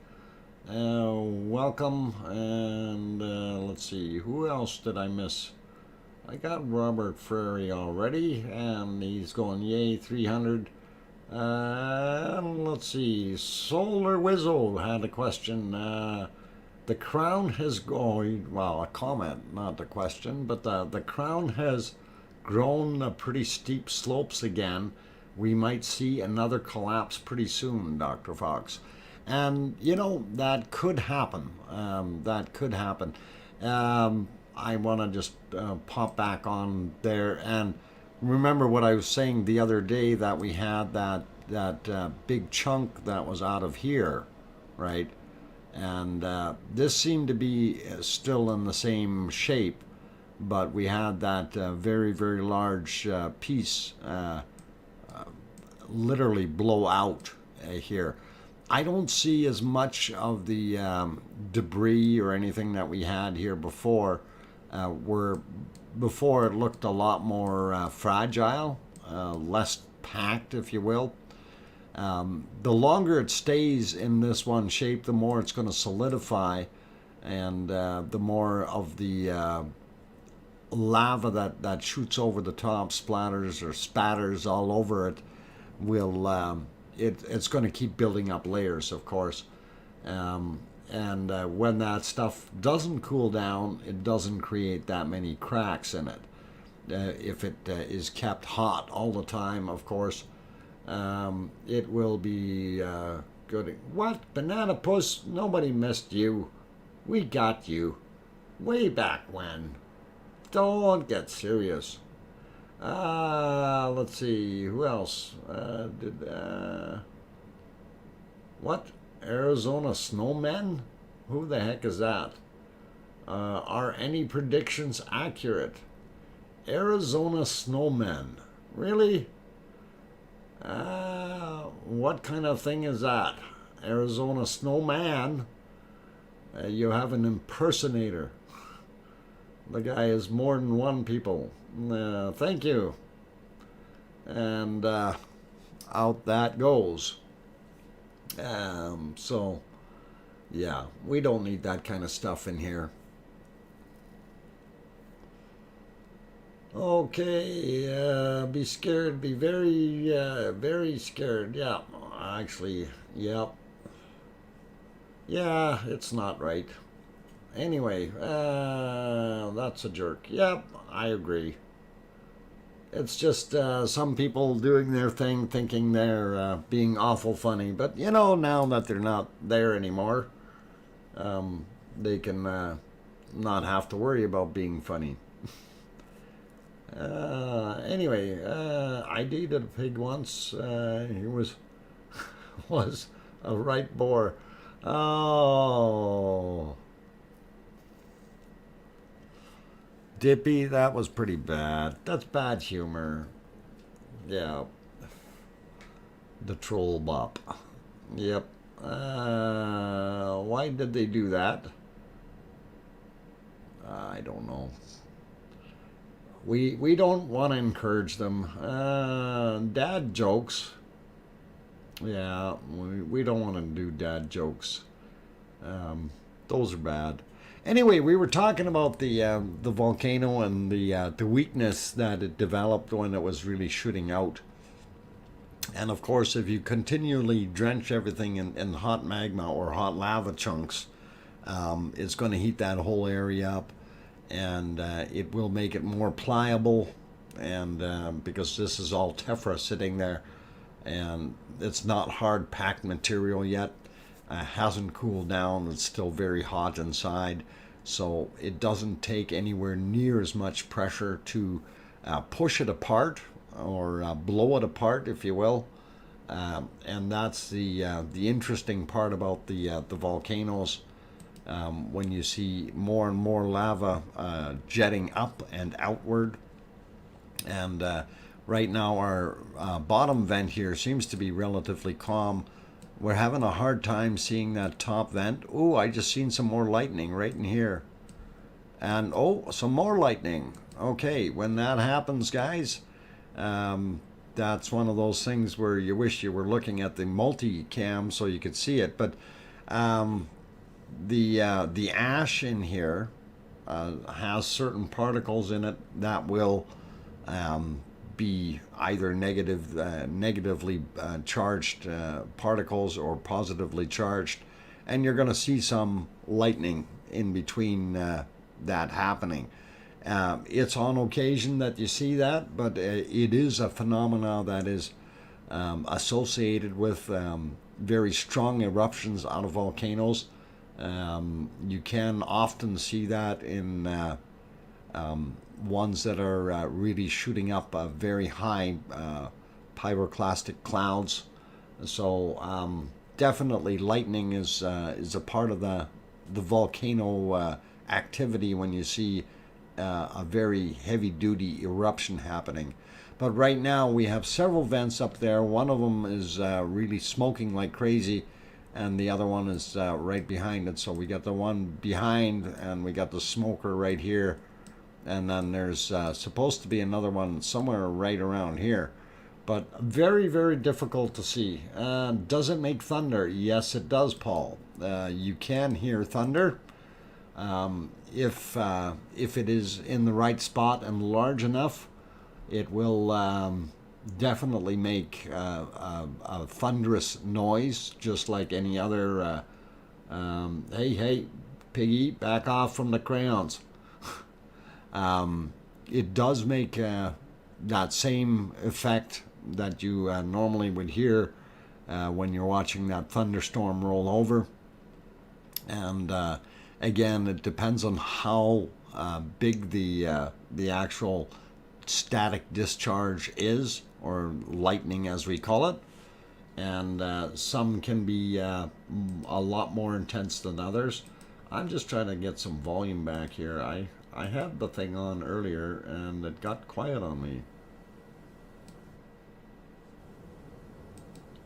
Welcome. And let's see, who else did I miss? I got Robert Frary already, and he's going yay 300. Let's see, Solar Wizzo had a question. The crown has gone, well, a comment, not a question, but the crown has grown pretty steep slopes again. We might see another collapse pretty soon, Dr. Fox. And, you know, that could happen. That could happen. I want to just pop back on there and remember what I was saying the other day, that we had that big chunk that was out of here, right? And this seemed to be still in the same shape, but we had that very, very large piece literally blow out here. I don't see as much of the debris or anything that we had here before. Before it looked a lot more fragile, less packed, if you will. The longer it stays in this one shape, the more it's going to solidify, and the more of the lava that shoots over the top, splatters or spatters all over it, will it's going to keep building up layers, of course. And when that stuff doesn't cool down, it doesn't create that many cracks in it. If it is kept hot all the time, of course, it will be good. What? Banana Puss? Nobody missed you. We got you. Way back when. Don't get serious. Let's see. Who else? What? Arizona snowmen? Who the heck is that? Are any predictions accurate? Arizona snowmen. Really? What kind of thing is that? Arizona snowman? You have an impersonator. The guy is more than one people. Thank you. And out that goes. So, yeah, we don't need that kind of stuff in here. Okay, be scared, be very, very scared. Yeah, actually, yep. Yeah, it's not right. Anyway, that's a jerk. Yep, I agree. It's just some people doing their thing, thinking they're being awful funny. But, you know, now that they're not there anymore, they can not have to worry about being funny. Anyway, I dated a pig once. He was a right bore. Oh, Dippy, that was pretty bad. That's bad humor. Yeah. The troll bop. Yep. Why did they do that? I don't know. we don't want to encourage them. Dad jokes. Yeah, we don't want to do dad jokes. Those are bad. Anyway, we were talking about the volcano and the weakness that it developed when it was really shooting out. And of course, if you continually drench everything in hot magma or hot lava chunks, it's going to heat that whole area up, and it will make it more pliable. And because this is all tephra sitting there, and it's not hard packed material yet, hasn't cooled down. It's still very hot inside, so it doesn't take anywhere near as much pressure to push it apart or blow it apart, if you will. And that's the interesting part about the volcanoes. When you see more and more lava jetting up and outward, and right now our bottom vent here seems to be relatively calm. We're having a hard time seeing that top vent. Oh, I just seen some more lightning right in here. And oh, some more lightning. Okay, when that happens, guys, that's one of those things where you wish you were looking at the multicam so you could see it. But the ash in here has certain particles in it that will be either negatively charged particles or positively charged, and you're going to see some lightning in between that happening. It's on occasion that you see that, but it is a phenomena that is associated with very strong eruptions out of volcanoes. You can often see that in ones that are really shooting up very high pyroclastic clouds. So definitely lightning is a part of the volcano activity when you see a very heavy-duty eruption happening. But right now we have several vents up there. One of them is really smoking like crazy, and the other one is right behind it. So we got the one behind, and we got the smoker right here. And then there's supposed to be another one somewhere right around here. But very, very difficult to see. Does it make thunder? Yes, it does, Paul. You can hear thunder. If it is in the right spot and large enough, it will definitely make a thunderous noise, just like any other. Hey, piggy, back off from the crayons. It does make that same effect that you normally would hear when you're watching that thunderstorm roll over. And again, it depends on how big the actual static discharge is, or lightning as we call it. And some can be a lot more intense than others. I'm just trying to get some volume back here. I had the thing on earlier and it got quiet on me.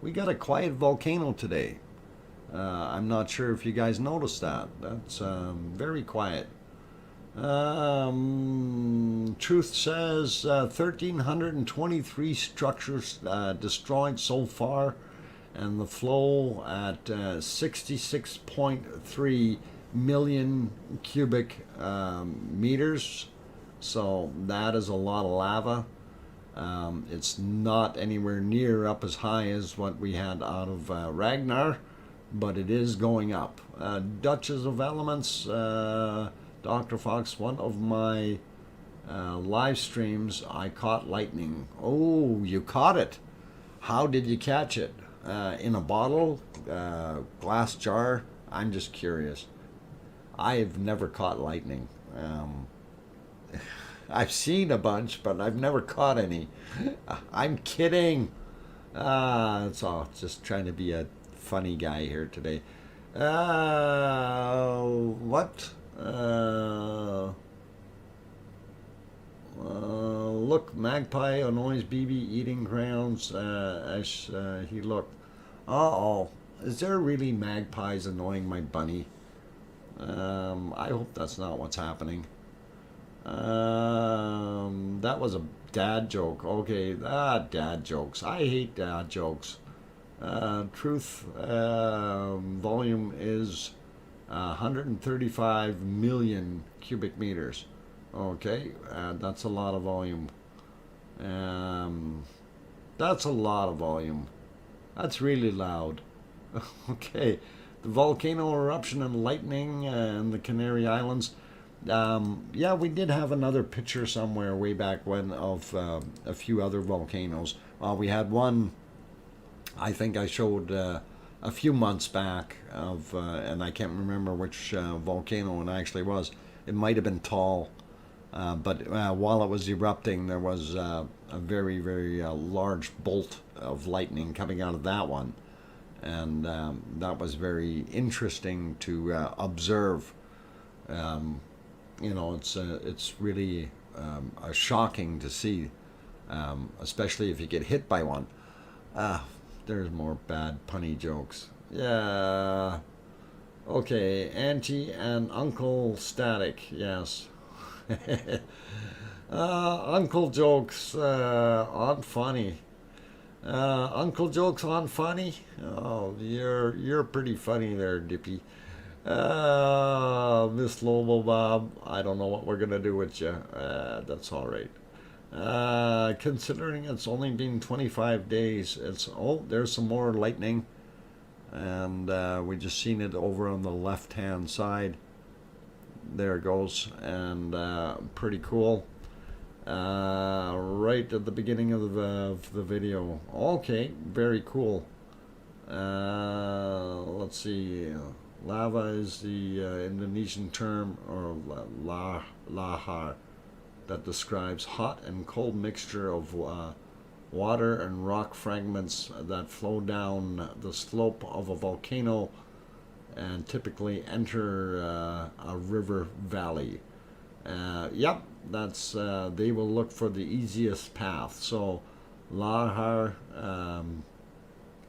We got a quiet volcano today. I'm not sure if you guys noticed that. That's very quiet. Truth says 1,323 structures destroyed so far, and the flow at 66.3 million cubic meters. So that is a lot of lava. It's not anywhere near up as high as what we had out of Ragnar, but it is going up. Duchess of Elements, Dr. Fox, one of my live streams, I caught lightning. Oh, you caught it. How did you catch it? In a bottle? Glass jar? I'm just curious. I've never caught lightning. I've seen a bunch, but I've never caught any. I'm kidding. It's all just trying to be a funny guy here today. What? Look, magpie annoys BB eating grounds as he looked. Uh-oh. Is there really magpies annoying my bunny? I hope that's not what's happening. That was a dad joke. Okay, dad jokes. I hate dad jokes. Truth volume is 135 million cubic meters. Okay, that's a lot of volume. That's a lot of volume. That's really loud. Okay, the volcano eruption and lightning in the Canary Islands. Yeah, we did have another picture somewhere way back when of a few other volcanoes. We had one, I think I showed a few months back of, and I can't remember which volcano it actually was. It might have been Tall, but while it was erupting, there was a very, very large bolt of lightning coming out of that one. And that was very interesting to observe. You know, it's really shocking to see, especially if you get hit by one. There's more bad punny jokes. Yeah. Okay, Auntie and Uncle Static. Yes. Uncle jokes aren't funny. Uncle jokes aren't funny. Oh, you're pretty funny there, Dippy. Miss Lobo Bob, I don't know what we're gonna do with you. That's all right. Considering it's only been 25 days, there's some more lightning, and we just seen it over on the left-hand side. There it goes, and pretty cool. Right at the beginning of the video. Okay, very cool. Let's see. Lava is the Indonesian term, or lahar, that describes hot and cold mixture of water and rock fragments that flow down the slope of a volcano and typically enter a river valley. Yep, that's they will look for the easiest path. So lahar,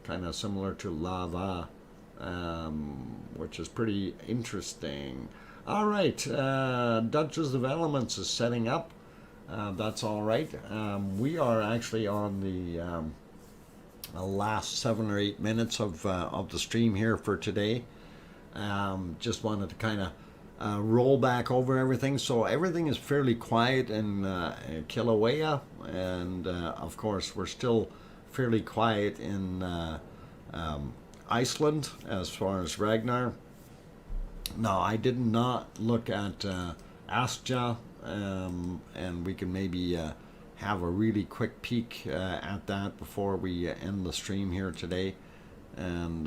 kind of similar to lava, which is pretty interesting. All right, Duchess of Elements is setting up. That's all right. We are actually on the last 7 or 8 minutes of the stream here for today. Just wanted to kind of roll back over everything. So everything is fairly quiet in Kilauea, and of course we're still fairly quiet in Iceland as far as Ragnar. Now, I did not look at Astja, and we can maybe have a really quick peek at that before we end the stream here today. And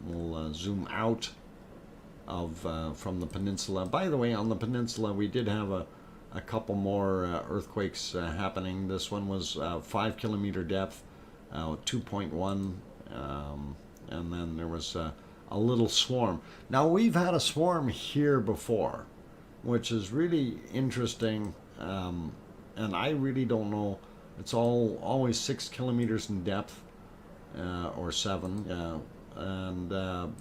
we'll zoom out of from the peninsula. By the way, on the peninsula, we did have a couple more earthquakes happening. This one was 5 kilometer depth, 2.1, and then there was a little swarm. Now, we've had a swarm here before, which is really interesting, and I really don't know. It's always 6 kilometers in depth, or 7, and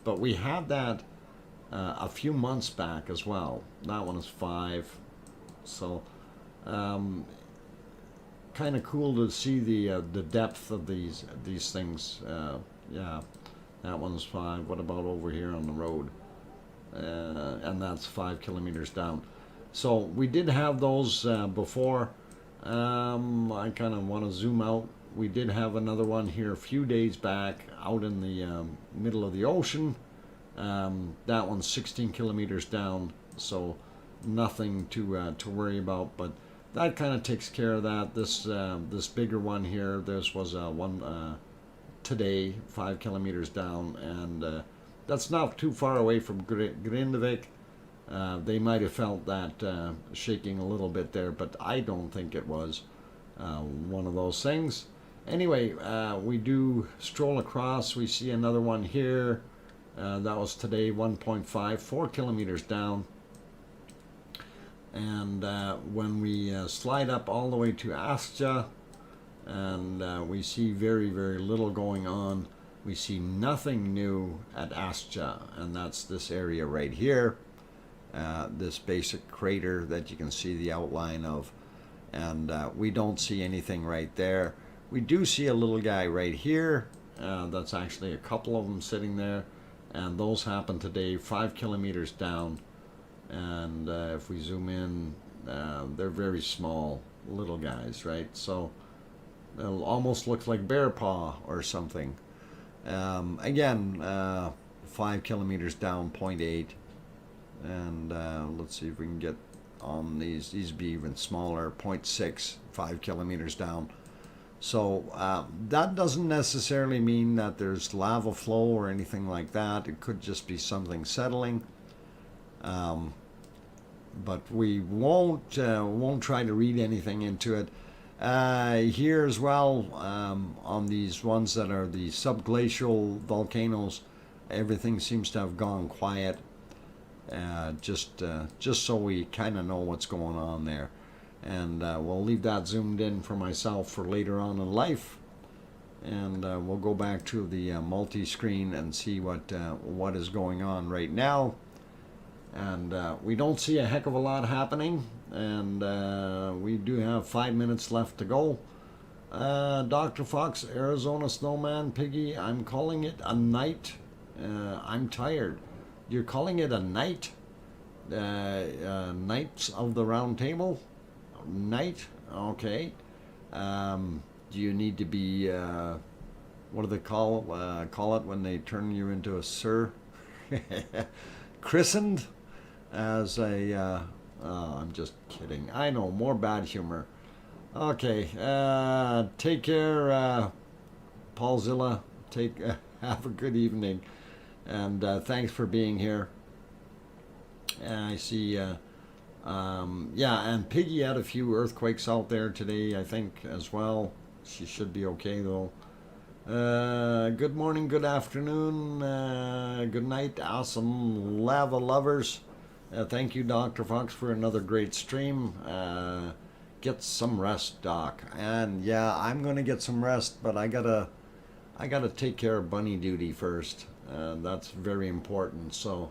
but we had that a few months back as well. That one is 5, so kind of cool to see the depth of these things. Yeah. That one's 5. What about over here on the road? And that's 5 kilometers down. So we did have those before. I kind of want to zoom out. We did have another one here a few days back out in the middle of the ocean. That one's 16 kilometers down, so nothing to worry about. But that kind of takes care of that. This bigger one here, this was one today, 5 kilometers down, and that's not too far away from Grindavik. They might have felt that shaking a little bit there, but I don't think it was one of those things. Anyway, we do stroll across. We see another one here. That was today, 1.5, 4 kilometers down. And when we slide up all the way to Astja, and we see very, very little going on. We see nothing new at Astja, and that's this area right here. this basic crater that you can see the outline of. And we don't see anything right there. We do see a little guy right here. That's actually a couple of them sitting there. And those happen today 5 kilometers down. And if we zoom in, they're very small little guys, right? So it almost looks like bear paw or something. Again, 5 kilometers down, 0.8. And let's see if we can get on these. These be even smaller, 0.6, 5 kilometers down. So that doesn't necessarily mean that there's lava flow or anything like that. It could just be something settling. But we won't try to read anything into it. Here as well, on these ones that are the subglacial volcanoes, everything seems to have gone quiet. Just so we kind of know what's going on there. And we'll leave that zoomed in for myself for later on in life. And we'll go back to the multi-screen and see what is going on right now. And we don't see a heck of a lot happening. And we do have 5 minutes left to go. Dr. Fox, Arizona Snowman, Piggy, I'm calling it a night. I'm tired. You're calling it a night? Knights of the Round Table? Night? Okay. Do you need to be, what do they call it when they turn you into a sir? Christened as a, I'm just kidding. I know, more bad humor. Okay, take care, Paulzilla. Have a good evening. And thanks for being here. I see, yeah, and Piggy had a few earthquakes out there today, I think, as well. She should be okay, though. Good morning, good afternoon, good night, awesome lava lovers. Thank you, Dr. Fox, for another great stream. Get some rest, Doc. And yeah, I'm going to get some rest, but I gotta take care of bunny duty first. That's very important. So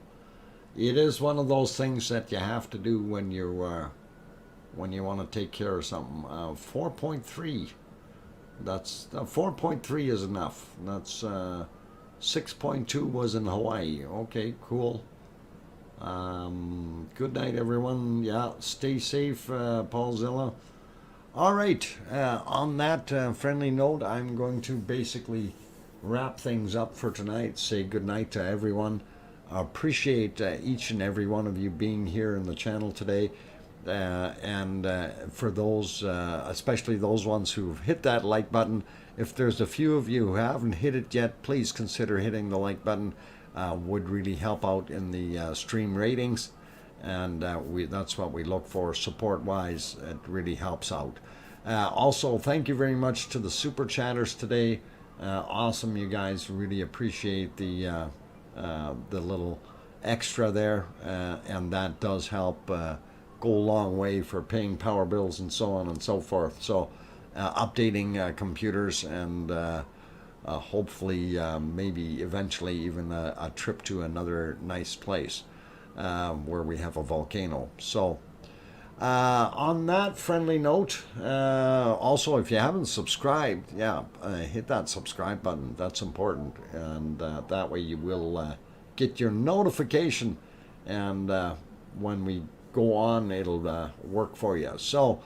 it is one of those things that you have to do when you want to take care of something. 4.3. That's 4.3 is enough. That's 6.2 was in Hawaii. Okay, cool. Good night, everyone. Yeah, stay safe, Paulzilla. All right. On that friendly note, I'm going to basically wrap things up for tonight. Say good night to everyone. I appreciate each and every one of you being here in the channel today. And for those, especially those ones who've hit that like button, if there's a few of you who haven't hit it yet, please consider hitting the like button. Would really help out in the stream ratings. And that's what we look for support-wise. It really helps out. Also, thank you very much to the super chatters today. Awesome, you guys. Really appreciate the little extra there, and that does help go a long way for paying power bills and so on and so forth. So updating computers and hopefully maybe eventually even a trip to another nice place where we have a volcano. So on that friendly note, also if you haven't subscribed, hit that subscribe button. That's important, and that way you will get your notification, and when we go on, it'll work for you. So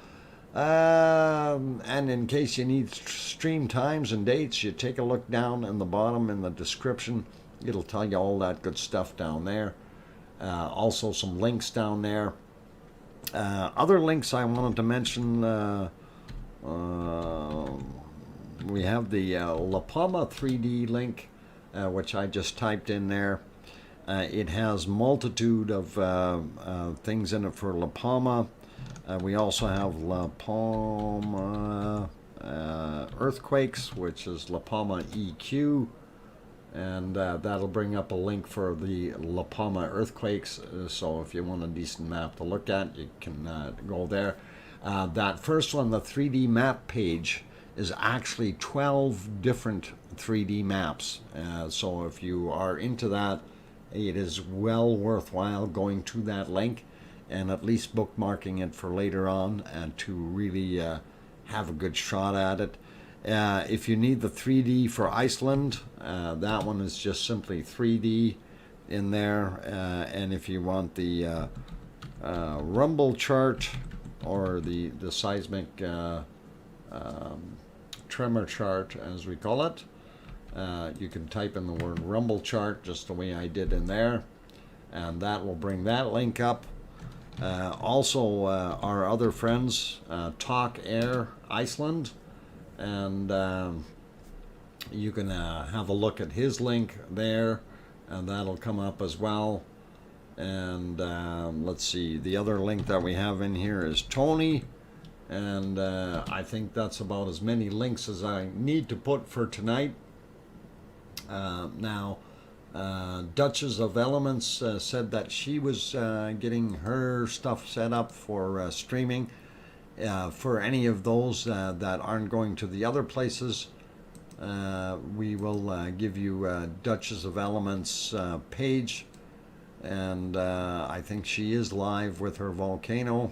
and in case you need stream times and dates, you take a look down in the bottom in the description. It'll tell you all that good stuff down there. Also some links down there. Other links I wanted to mention, we have the La Palma 3D link, which I just typed in there. It has multitude of things in it for La Palma. We also have La Palma earthquakes, which is La Palma EQ, and that'll bring up a link for the La Palma earthquakes. So if you want a decent map to look at, you can go there. That first one, the 3D map page, is actually 12 different 3D maps. So if you are into that, it is well worthwhile going to that link and at least bookmarking it for later on and to really have a good shot at it. If you need the 3D for Iceland, that one is just simply 3D in there. And if you want the rumble chart or the seismic tremor chart, as we call it, you can type in the word rumble chart just the way I did in there, and that will bring that link up. Also, our other friends, Talk Air Iceland, and you can have a look at his link there, and that'll come up as well. And let's see, the other link that we have in here is Tony, and I think that's about as many links as I need to put for tonight. Now, Duchess of Elements said that she was getting her stuff set up for streaming. For any of those that aren't going to the other places, we will give you Duchess of Elements page, and I think she is live with her volcano,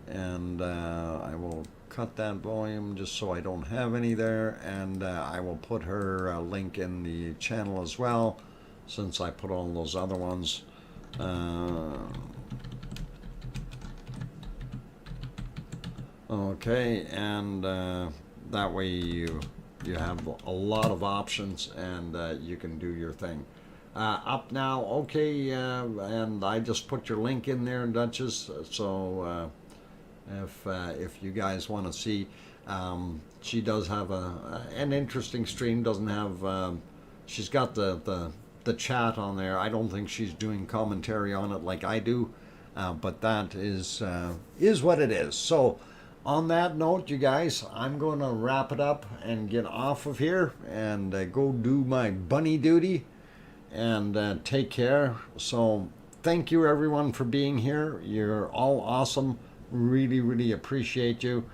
and I will cut that volume just so I don't have any there, and I will put her link in the channel as well, since I put all those other ones. Okay, and that way you have a lot of options, and you can do your thing. Up now, okay, and I just put your link in there, Duchess, so if you guys want to see, she does have an interesting stream. Doesn't have she's got the chat on there. I don't think she's doing commentary on it like I do, but that is what it is. So on that note, you guys, I'm going to wrap it up and get off of here and go do my bunny duty and take care. So thank you everyone for being here. You're all awesome. Really appreciate you,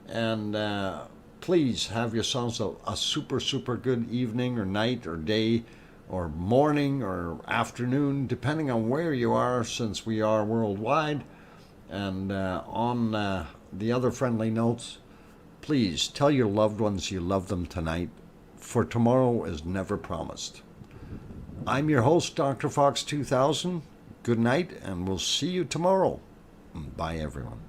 and please have yourselves a super good evening or night or day or morning or afternoon, depending on where you are, since we are worldwide. And on the other friendly notes, please tell your loved ones you love them tonight, for tomorrow is never promised. I'm your host, DrFox2000. Good night, and we'll see you tomorrow. Bye, everyone.